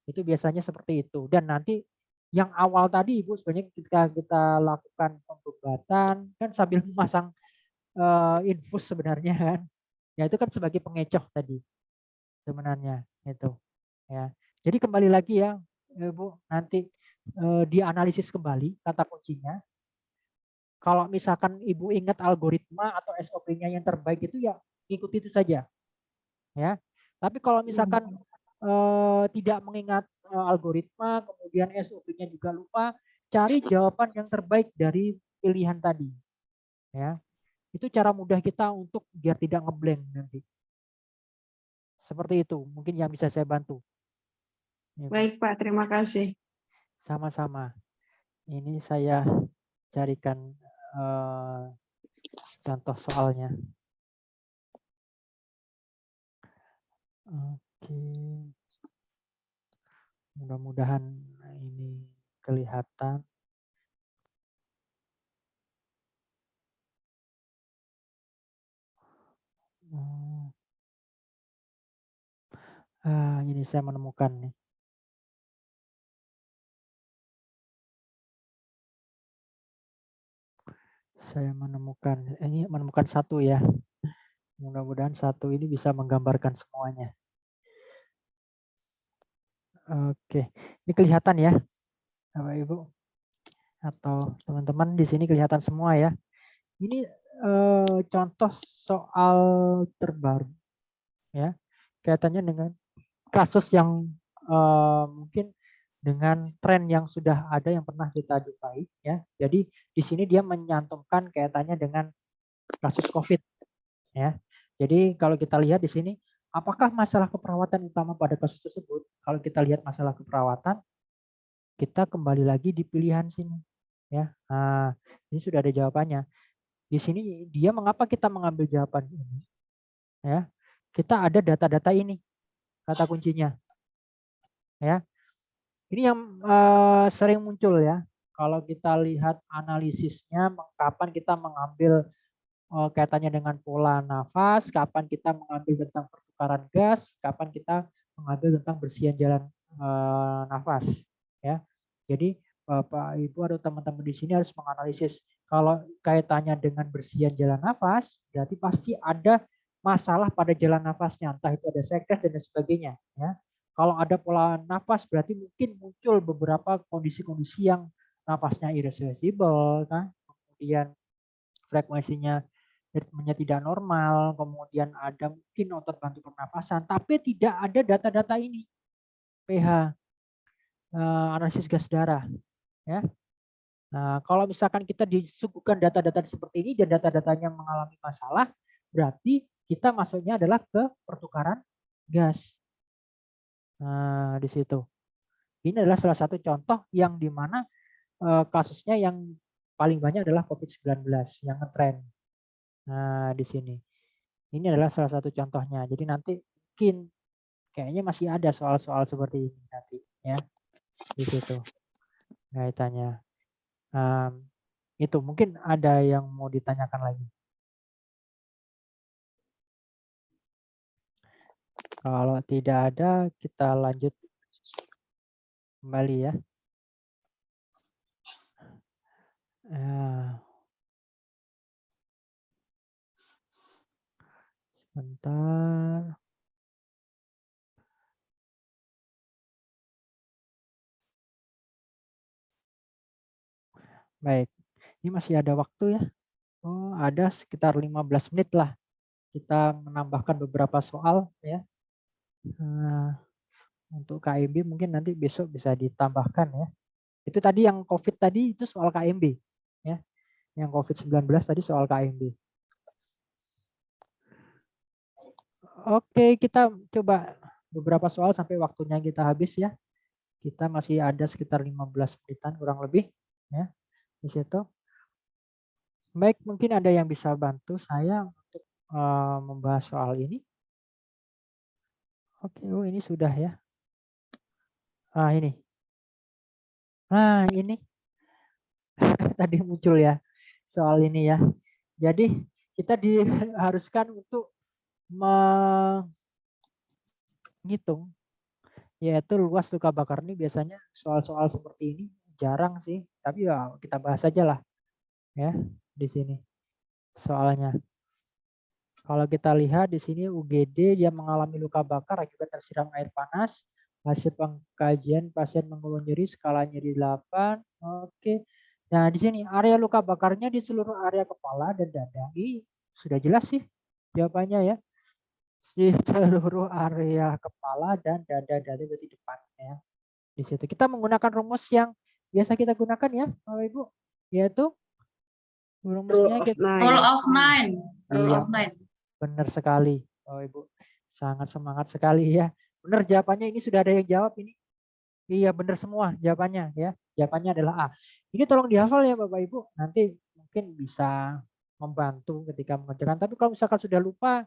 itu biasanya seperti itu. Dan nanti yang awal tadi Ibu sebenarnya ketika kita lakukan pengobatan kan sambil memasang infus sebenarnya kan. Ya itu kan sebagai pengecoh tadi sebenarnya itu. Ya. Jadi kembali lagi ya Ibu nanti dianalisis kembali kata kuncinya. Kalau misalkan Ibu ingat algoritma atau SOP-nya yang terbaik itu ya ikuti itu saja. Ya. Tapi kalau misalkan tidak mengingat algoritma, kemudian SOP-nya juga lupa, cari jawaban yang terbaik dari pilihan tadi. Ya. Itu cara mudah kita untuk biar tidak ngeblank nanti. Seperti itu, mungkin yang bisa saya bantu. Ya, baik Pak, terima kasih. sama-sama. Ini saya carikan contoh soalnya. Oke. Mudah-mudahan ini kelihatan. Ini saya menemukan nih. Saya menemukan, ini menemukan satu ya. Mudah-mudahan satu ini bisa menggambarkan semuanya. Oke, ini kelihatan ya, Bapak Ibu atau teman-teman di sini kelihatan semua ya. Ini contoh soal terbaru ya, kaitannya dengan kasus yang mungkin dengan tren yang sudah ada yang pernah kita jumpai ya. Jadi di sini dia menyantumkan kaitannya dengan kasus COVID ya. Jadi kalau kita lihat di sini, apakah masalah keperawatan utama pada kasus tersebut? Kalau kita lihat masalah keperawatan, kita kembali lagi di pilihan sini ya. Nah, ini sudah ada jawabannya. Di sini dia mengapa kita mengambil jawaban ini? Ya. Kita ada data-data ini kata kuncinya. Ya. Ini yang sering muncul ya. Kalau kita lihat analisisnya, kapan kita mengambil kaitannya dengan pola nafas, kapan kita mengambil tentang pertukaran gas, kapan kita mengambil tentang bersihan jalan nafas. Ya, jadi Bapak Ibu atau teman-teman di sini harus menganalisis kalau kaitannya dengan bersihan jalan nafas, berarti pasti ada masalah pada jalan nafasnya, entah itu ada sekret dan sebagainya. Ya, Kalau ada pola nafas berarti mungkin muncul beberapa kondisi-kondisi yang nafasnya irreversible kan. Kemudian frekuensinya ritmenya tidak normal, kemudian ada mungkin otot bantu pernapasan, tapi tidak ada data-data ini. pH, analisis gas darah, ya. Nah, kalau misalkan kita disuguhkan data-data seperti ini dan data-datanya mengalami masalah, berarti kita masuknya adalah ke pertukaran gas. Nah, di situ. Ini adalah salah satu contoh yang dimana kasusnya yang paling banyak adalah COVID-19 yang ngetren. Nah, di sini. Ini adalah salah satu contohnya. Jadi nanti mungkin kayaknya masih ada soal-soal seperti ini nanti ya di situ kaitannya. Itu mungkin ada yang mau ditanyakan lagi. Kalau tidak ada, kita lanjut kembali ya. Sebentar. Baik, ini masih ada waktu ya. Oh, ada sekitar 15 menit lah. Kita menambahkan beberapa soal ya. Untuk KMB mungkin nanti besok bisa ditambahkan ya. Itu tadi yang COVID tadi itu soal KMB ya. Yang COVID-19 tadi soal KMB. Oke, kita coba beberapa soal sampai waktunya kita habis ya. Kita masih ada sekitar 15 menitan kurang lebih ya di situ. Baik, mungkin ada yang bisa bantu saya untuk membahas soal ini. Oke, oh ini sudah ya. Ini. Nah, ini tadi muncul ya soal ini ya. Jadi kita diharuskan untuk menghitung yaitu luas luka bakar. Ini biasanya soal-soal seperti ini jarang sih, tapi ya kita bahas aja lah ya di sini soalnya. Kalau kita lihat di sini UGD dia mengalami luka bakar akibat tersiram air panas. Hasil pengkajian pasien mengeluh nyeri skala nyeri 8. Oke. Nah, di sini area luka bakarnya di seluruh area kepala dan dada. Ini sudah jelas sih jawabannya ya. Di seluruh area kepala dan dada berarti depan ya. Di situ kita menggunakan rumus yang biasa kita gunakan ya, Bapak Ibu, yaitu rumusnya Rule of nine. Rule iya, of nine. benar sekali, Bapak Ibu. Sangat semangat sekali ya. Benar jawabannya, ini sudah ada yang jawab ini. Iya, benar semua jawabannya ya. Jawabannya adalah A. Ini tolong dihafal ya Bapak Ibu. Nanti mungkin bisa membantu ketika mengerjakan. Tapi kalau misalkan sudah lupa,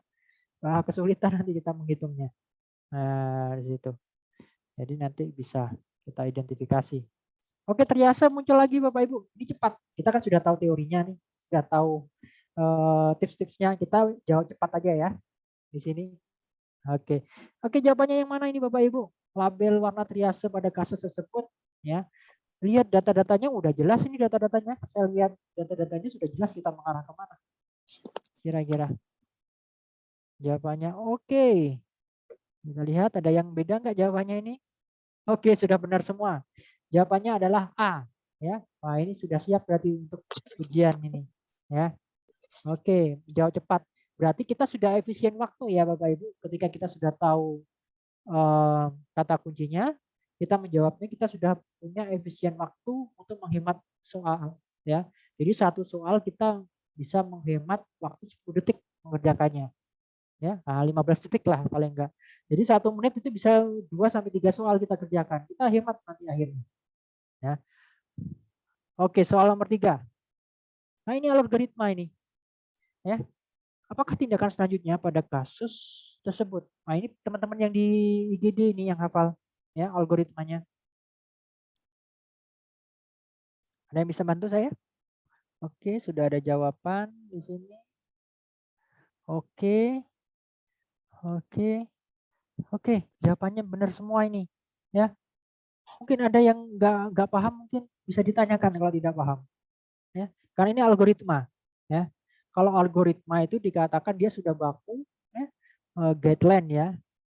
kesulitan nanti kita menghitungnya. Nah, di situ. Jadi nanti bisa kita identifikasi. Oke, Triasa muncul lagi Bapak Ibu. Ini cepat. Kita kan sudah tahu teorinya nih. Sudah tahu tips-tipsnya. Kita jawab cepat aja ya. Di sini. Oke. Oke, jawabannya yang mana ini Bapak Ibu? Label warna triase pada kasus tersebut ya. Lihat data-datanya udah jelas ini data-datanya. Saya lihat data-datanya sudah jelas kita mengarah kemana. Kira-kira. Jawabannya oke. Kita lihat ada yang beda nggak jawabannya ini? Oke, sudah benar semua. Jawabannya adalah A ya. Wah, ini sudah siap berarti untuk ujian ini ya. Oke, jawab cepat. Berarti kita sudah efisien waktu ya Bapak Ibu. Ketika kita sudah tahu kata kuncinya, kita menjawabnya kita sudah punya efisien waktu untuk menghemat soal ya. Jadi satu soal kita bisa menghemat waktu 10 detik mengerjakannya. Ya, 15 detik lah paling enggak. Jadi 1 menit itu bisa 2 sampai 3 soal kita kerjakan. Kita hemat nanti akhirnya. Ya. Oke, soal nomor 3. Nah, ini algoritma ini. Ya. Apakah tindakan selanjutnya pada kasus tersebut? Nah, ini teman-teman yang di IGD ini yang hafal ya algoritmanya. Ada yang bisa bantu saya? Oke, sudah ada jawaban di sini. Oke. Oke, jawabannya benar semua ini ya. Mungkin ada yang nggak paham, mungkin bisa ditanyakan kalau tidak paham ya, karena ini algoritma ya. Kalau algoritma itu dikatakan dia sudah baku ya, guideline ya,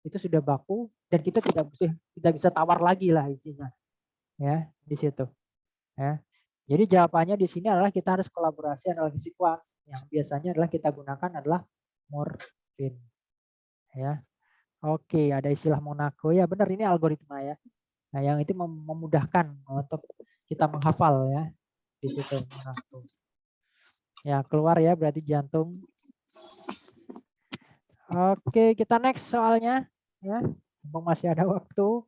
itu sudah baku dan kita tidak bisa tawar lagi lah isinya, ya di situ. Ya. Jadi jawabannya di sini adalah kita harus kolaborasi analisis kuat. Yang biasanya adalah kita gunakan adalah morfin. Ya. Oke, ada istilah Monaco ya, benar ini algoritma ya. Nah, yang itu memudahkan untuk kita menghafal ya di situ Monaco. Ya, keluar ya berarti jantung. Oke, kita next soalnya ya. Mumpung masih ada waktu.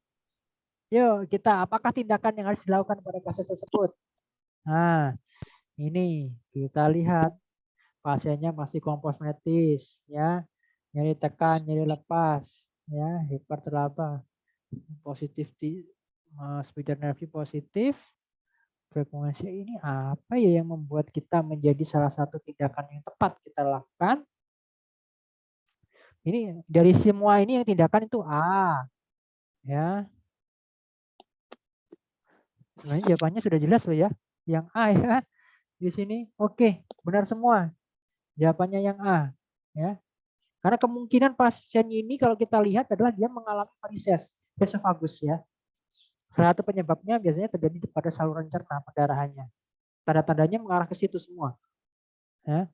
Yuk, kita apakah tindakan yang harus dilakukan pada kasus tersebut? Nah, ini kita lihat pasiennya masih komposmetis ya. Nyeri tekan, nyeri lepas ya, hiperteraba. Positif di spider nervi positif. Frekuensi ini apa ya yang membuat kita menjadi salah satu tindakan yang tepat kita lakukan? Ini dari semua ini yang tindakan itu A. Ya. Sebenarnya jawabannya sudah jelas loh ya. Yang A ya. Di sini oke, benar semua. Jawabannya yang A, ya. Karena kemungkinan pasien ini kalau kita lihat adalah dia mengalami varises esofagus ya. Salah satu penyebabnya biasanya terjadi pada saluran cerna pendarahannya. Tanda-tandanya mengarah ke situ semua. Ya.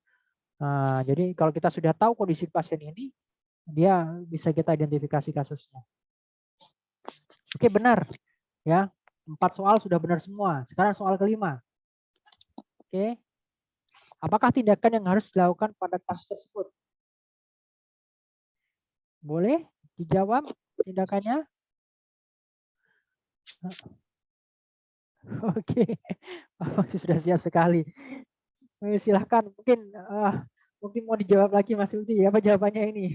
Nah, jadi kalau kita sudah tahu kondisi pasien ini, dia bisa kita identifikasi kasusnya. Oke, benar. Ya, 4 soal sudah benar semua. Sekarang soal kelima. Oke. Apakah tindakan yang harus dilakukan pada kasus tersebut? Boleh dijawab tindakannya? Oke, masih sudah siap sekali. Silahkan, mungkin mau dijawab lagi Mas Ulti. Apa jawabannya ini?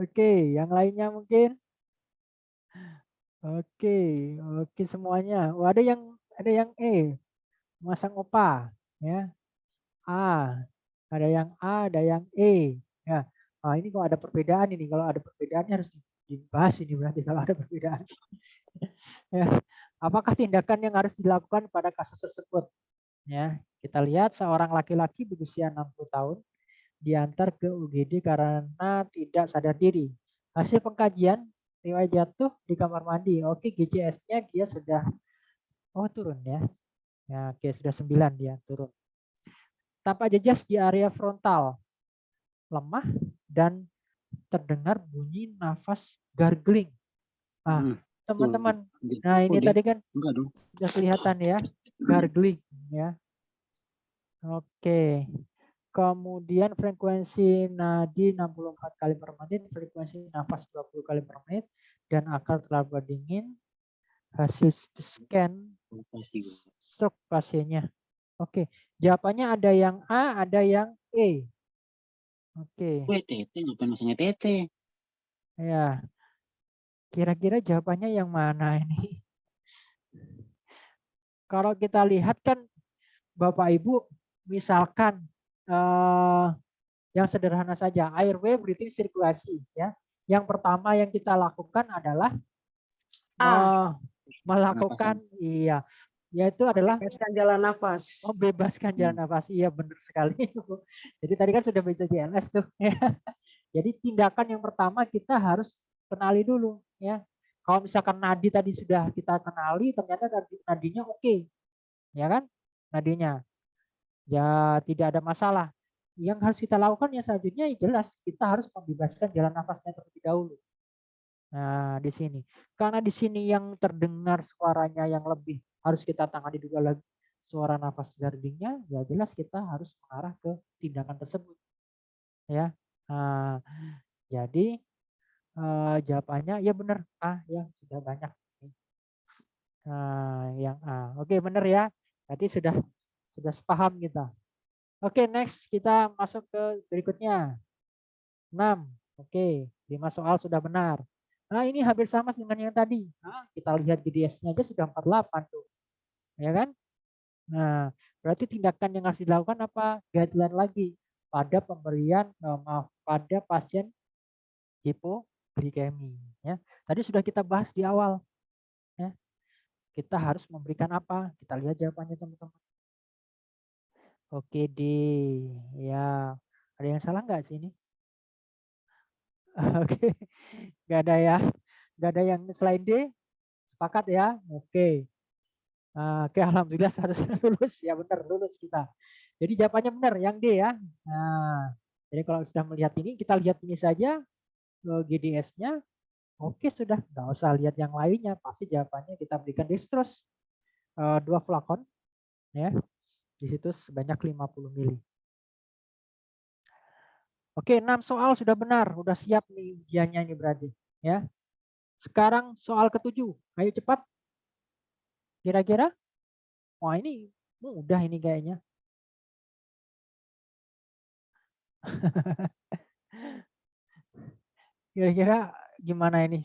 Oke, yang lainnya mungkin? Oke, oke semuanya. Oh, ada yang E, masang opa, ya. A, ada yang A, ada yang E, ya. Ah, ini kok ada perbedaan ini. Kalau ada perbedaannya harus dibahas ini berarti kalau ada perbedaan. Ya. Apakah tindakan yang harus dilakukan pada kasus tersebut? Ya, kita lihat seorang laki-laki berusia 60 tahun diantar ke UGD karena tidak sadar diri. Hasil pengkajian riwayat jatuh di kamar mandi. Oke, GCS-nya dia sudah turun ya. Ya, oke sudah 9 dia turun. Tanpa jejas di area frontal. Lemah dan terdengar bunyi nafas gargling. Teman-teman. Nah, ini tadi kan sudah kelihatan ya, gargling ya. Oke. Kemudian frekuensi nadi 64 kali per menit, frekuensi nafas 20 kali per menit, dan akal terlaba dingin. Hasil scan stroke pasiennya. Oke, jawabannya ada yang A, ada yang E. Oke. Tete, ngapain masangnya tete? Ya. Kira-kira jawabannya yang mana ini? Kalau kita lihat kan Bapak Ibu, misalkan yang sederhana saja, airway breathing sirkulasi ya. Yang pertama yang kita lakukan adalah melakukan yaitu adalah membebaskan jalan nafas. Membebaskan jalan nafas. Iya benar sekali. Jadi tadi kan sudah baca JLS tuh ya. Jadi tindakan yang pertama kita harus kenali dulu ya. Kalau misalkan nadi tadi sudah kita kenali, ternyata nadinya oke. Ya kan? Nadinya. Ya tidak ada masalah. Yang harus kita lakukan ya selanjutnya jelas kita harus membebaskan jalan nafasnya terlebih dahulu. Nah, di sini. Karena di sini yang terdengar suaranya yang lebih harus kita tangani juga lagi suara nafas garglingnya, ya jelas kita harus mengarah ke tindakan tersebut. Ya. Nah, jadi jawabannya ya benar. Ya sudah banyak. Nah, yang A. Oke, benar ya. Berarti sudah sepaham kita. Oke, next kita masuk ke berikutnya. 6. Oke, 5 soal sudah benar. Nah, ini hampir sama dengan yang tadi. Kita lihat GDS-nya aja sudah 48 tuh. Ya kan? Nah, berarti tindakan yang harus dilakukan apa? Guideline lagi pada pemberian pada pasien hipoglikemi ya. Tadi sudah kita bahas di awal. Ya. Kita harus memberikan apa? Kita lihat jawabannya teman-teman. Oke, D. Ya. Ada yang salah nggak sih ini? Oke, nggak ada ya, nggak ada yang selain D, sepakat ya? Oke. Oke, alhamdulillah 100 lulus ya, benar lulus kita. Jadi jawabannya benar yang D ya. Nah, jadi kalau sudah melihat ini, kita lihat ini saja GDS-nya. Oke, sudah nggak usah lihat yang lainnya, pasti jawabannya kita berikan dextrose 2 flakon ya. Di situ sebanyak 50 mili. Oke, 6 soal sudah benar, udah siap nih ujiannya ini berarti ya. Sekarang soal ke-7. Ayo cepat. Kira-kira? Wah, ini mudah ini kayaknya. Kira-kira gimana ini?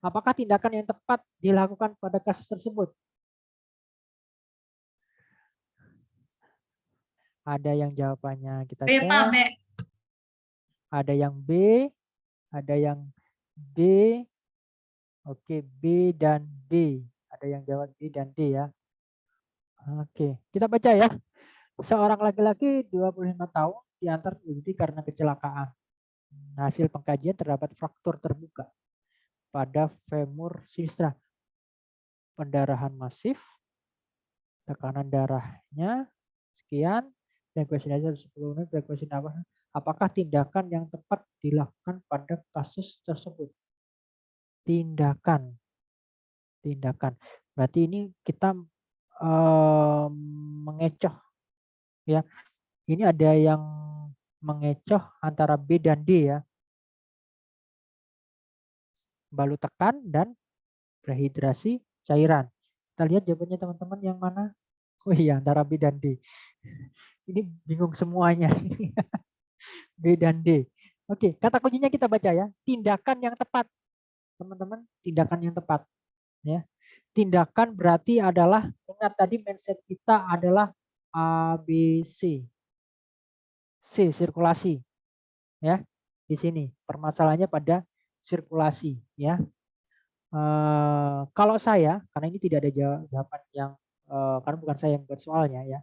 Apakah tindakan yang tepat dilakukan pada kasus tersebut? Ada yang jawabannya kita B, Pak, B. cek. Ada yang B, ada yang D. Oke, B dan D. Ada yang jawab B dan D ya. Oke, kita baca ya. Seorang laki-laki 25 tahun diantar ke UGD karena kecelakaan. Hasil pengkajian terdapat fraktur terbuka pada femur sinistra. Pendarahan masif, tekanan darahnya sekian, frekuensi 10 unit, frekuensi apa? Apakah tindakan yang tepat dilakukan pada kasus tersebut? Tindakan. Berarti ini kita mengecoh ya. Ini ada yang mengecoh antara B dan D ya. Balut tekan dan rehidrasi cairan. Kita lihat jawabannya teman-teman yang mana? Oh iya, antara B dan D. Ini bingung semuanya. B dan D. Oke, kata kuncinya kita baca ya. Tindakan yang tepat. Teman-teman, tindakan yang tepat. Ya. Tindakan berarti adalah, ingat tadi mindset kita adalah A, B, C. C, sirkulasi. Ya, di sini permasalahannya pada sirkulasi. Ya. Kalau saya, karena ini tidak ada jawaban yang, karena bukan saya yang buat soalnya ya.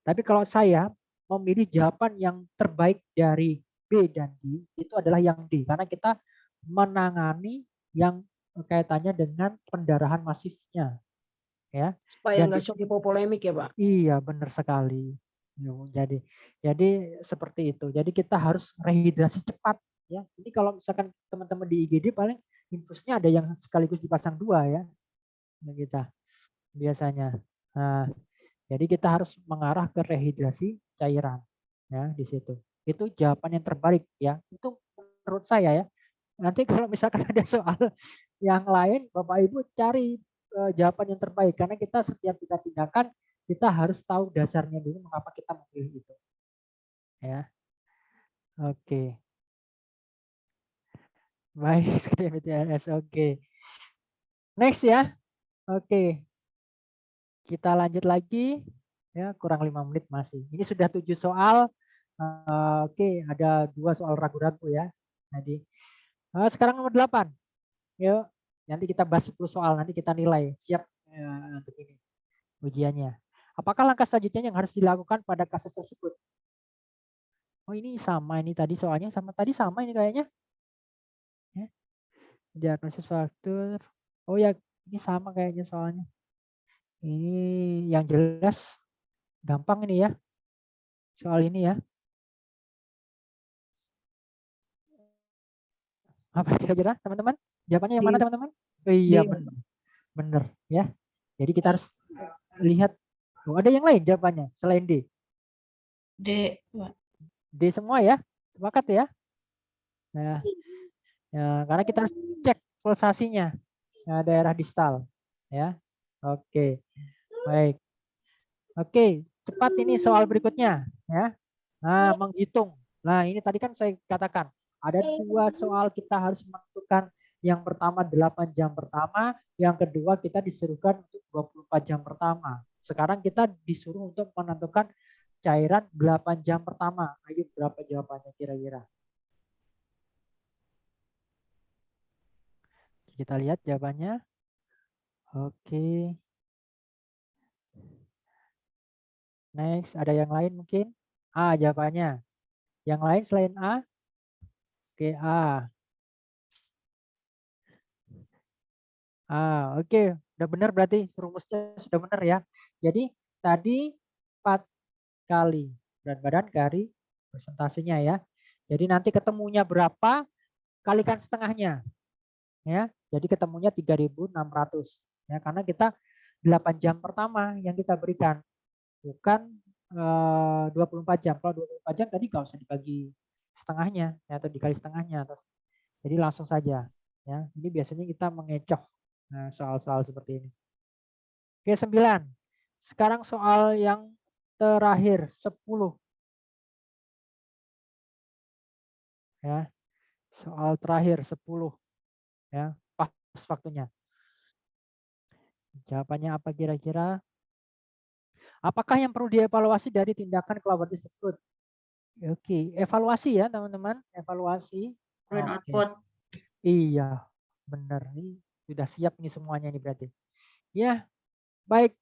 Tapi kalau saya memilih jawaban yang terbaik dari B dan D, itu adalah yang D. Karena kita menangani yang kaitannya dengan pendarahan masifnya. Ya. Supaya Dan nggak shock hipopolemik ya, Pak? iya, benar sekali. Jadi seperti itu. Jadi kita harus rehidrasi cepat. Ya. Ini kalau misalkan teman-teman di IGD paling infusnya ada yang sekaligus dipasang 2 ya. Kita biasanya. Nah, jadi kita harus mengarah ke rehidrasi cairan ya di situ. Itu jawaban yang terbaik ya. Itu menurut saya ya. Nanti kalau misalkan ada soal yang lain, Bapak Ibu cari jawaban yang terbaik karena kita setiap kita tindakan kita harus tahu dasarnya dulu mengapa kita memilih itu. Ya. Oke. Baik, sekali BTS. Oke. Next ya. Oke. Kita lanjut lagi. Ya, kurang 5 menit masih. Ini sudah 7 soal. Oke, ada 2 soal ragu-ragu ya. Nanti. Sekarang nomor 8. Yuk, nanti kita bahas 10 soal. Nanti kita nilai. Siap untuk ini ujiannya. Apakah langkah selanjutnya yang harus dilakukan pada kasus tersebut? Oh, ini sama ini tadi soalnya. Sama tadi sama ini kayaknya. Ya. Diagnosis faktor. Oh ya, ini sama kayaknya soalnya. Ini yang jelas gampang ini ya. Soal ini ya. Apa kira-kira teman-teman? Jawabannya yang mana teman-teman? Oh, iya benar. Benar ya. Jadi kita harus lihat. Oh, ada yang lain jawabannya selain D. D. D semua ya. Sepakat ya? Nah, ya, karena kita harus cek pulsasinya. Nah, daerah distal ya. Oke. Baik. Oke, cepat ini soal berikutnya ya. Nah, menghitung. Nah, ini tadi kan saya katakan ada 2 soal kita harus menentukan. Yang pertama 8 jam pertama, yang kedua kita disuruhkan untuk 24 jam pertama. Sekarang kita disuruh untuk menentukan cairan 8 jam pertama. Ayo berapa jawabannya kira-kira? Kita lihat jawabannya. Oke. Next, ada yang lain mungkin? A jawabannya. Yang lain selain A? Oke, A. Oke, udah benar berarti rumusnya sudah benar ya. Jadi tadi 4 kali berat badan kali presentasinya ya. Jadi nanti ketemunya berapa, kalikan setengahnya ya. Jadi ketemunya 3.600 ya, karena kita 8 jam pertama yang kita berikan, bukan 24 jam. Kalau 24 jam tadi nggak usah dibagi setengahnya ya, atau dikali setengahnya. Jadi langsung saja ya. Ini biasanya kita mengecoh soal-soal seperti ini. Oke, 9. Sekarang soal yang terakhir 10 ya. Soal terakhir 10 ya. Pas waktunya. Jawabannya apa kira-kira? Apakah yang perlu dievaluasi dari tindakan kolaboratif tersebut? Oke, evaluasi ya teman-teman, evaluasi. Print Oke. output. Iya, benar nih. Sudah siap nih semuanya nih berarti. Ya, baik.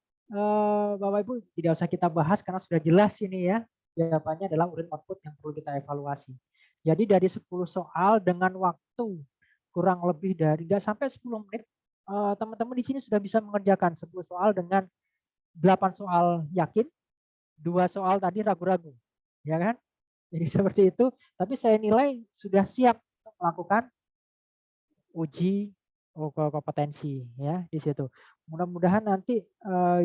Bapak Ibu tidak usah kita bahas karena sudah jelas ini ya. Jawabannya adalah urine output yang perlu kita evaluasi. Jadi dari 10 soal dengan waktu kurang lebih dari nggak sampai 10 menit, teman-teman di sini sudah bisa mengerjakan 10 soal dengan 8 soal yakin, 2 soal tadi ragu-ragu. Ya kan? Jadi seperti itu, tapi saya nilai sudah siap untuk melakukan uji kompetensi ya di situ. Mudah-mudahan nanti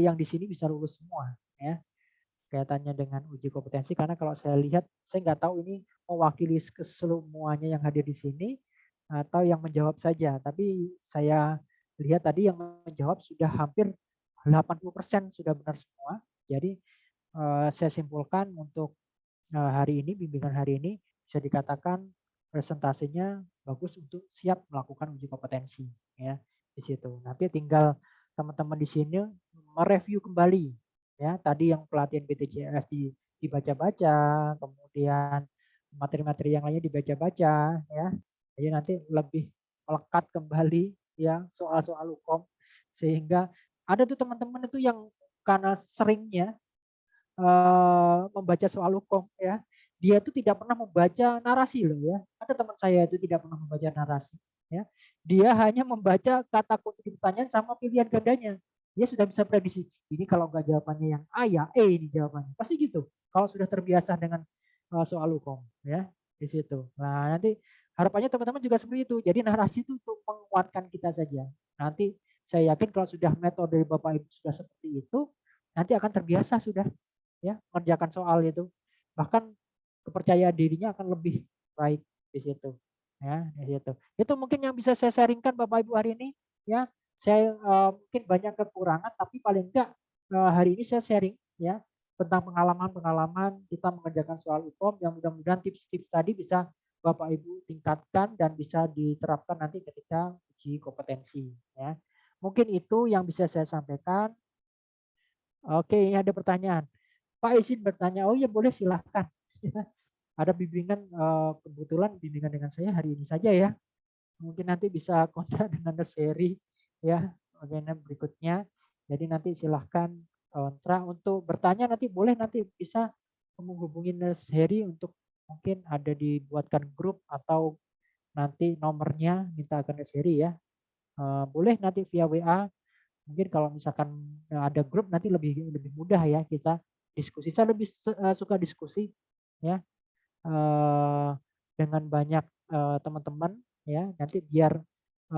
yang di sini bisa lulus semua ya, kaitannya dengan uji kompetensi, karena kalau saya lihat saya nggak tahu ini mewakili keseluruhannya yang hadir di sini atau yang menjawab saja, tapi saya lihat tadi yang menjawab sudah hampir 80% sudah benar semua. Jadi saya simpulkan untuk hari ini, bimbingan hari ini bisa dikatakan presentasinya bagus untuk siap melakukan uji kompetensi ya di situ. Nanti tinggal teman-teman di sini mereview kembali ya, tadi yang pelatihan BTJS dibaca-baca, kemudian materi-materi yang lainnya dibaca-baca ya. Jadi nanti lebih melekat kembali ya soal-soal hukum, sehingga ada tuh teman-teman itu yang karena seringnya membaca soal hukum ya, dia itu tidak pernah membaca narasi loh ya. Ada teman saya itu tidak pernah membaca narasi ya. Dia hanya membaca kata kunci pertanyaan sama pilihan gandanya. Dia sudah bisa prediksi. Ini kalau nggak jawabannya yang A ya E ini jawabannya. Pasti gitu. Kalau sudah terbiasa dengan soal hukum ya di situ. Nah, nanti harapannya teman-teman juga seperti itu. Jadi narasi itu untuk menguatkan kita saja. Nanti saya yakin kalau sudah metode Bapak Ibu sudah seperti itu, nanti akan terbiasa sudah ya mengerjakan soal itu, bahkan kepercayaan dirinya akan lebih baik di situ ya di situ. Itu mungkin yang bisa saya sharingkan Bapak Ibu hari ini ya. Saya mungkin banyak kekurangan, tapi paling enggak hari ini saya sharing ya tentang pengalaman-pengalaman kita mengerjakan soal hukum, yang mudah-mudahan tips-tips tadi bisa Bapak Ibu tingkatkan dan bisa diterapkan nanti ketika uji kompetensi ya. Mungkin itu yang bisa saya sampaikan. Oke, ini ada pertanyaan. Pak izin bertanya. Oh ya boleh, silahkan. Ada bimbingan, kebetulan bimbingan dengan saya hari ini saja ya. Mungkin nanti bisa kontak dengan seri ya bagian berikutnya. Jadi nanti silahkan kontra untuk bertanya, nanti boleh, nanti bisa menghubungi seri untuk mungkin ada dibuatkan grup atau nanti nomornya minta ke seri ya. Boleh nanti via WA. Mungkin kalau misalkan ada grup nanti lebih mudah ya kita diskusi. Saya lebih suka diskusi ya dengan banyak teman-teman ya. Nanti biar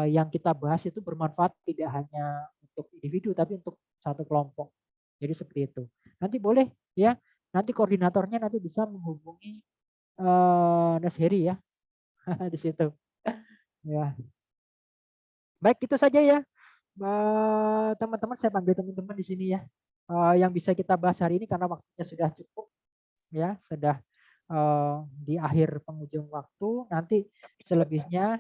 yang kita bahas itu bermanfaat tidak hanya untuk individu tapi untuk satu kelompok. Jadi seperti itu. Nanti boleh ya. Nanti koordinatornya nanti bisa menghubungi Nasheri ya di situ. Ya. Baik, itu saja ya. Teman-teman, saya panggil teman-teman di sini ya, yang bisa kita bahas hari ini karena waktunya sudah cukup ya, sudah di akhir penghujung waktu. Nanti selebihnya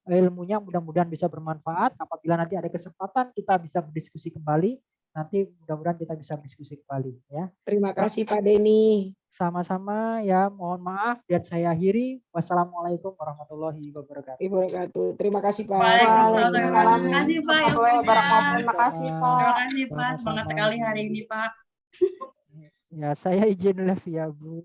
ilmunya mudah-mudahan bisa bermanfaat. Apabila nanti ada kesempatan kita bisa berdiskusi kembali, nanti mudah-mudahan kita bisa berdiskusi kembali ya. Terima kasih Pak Denny. Sama-sama ya, mohon maaf dan saya akhiri. Wassalamualaikum warahmatullahi wabarakatuh. Terima kasih Pak. Waalaikumsalam. Terima kasih Pak. Terima kasih Pak. Terima kasih Pak. Semangat sekali hari ini Pak. Ya, saya izin live ya Bu.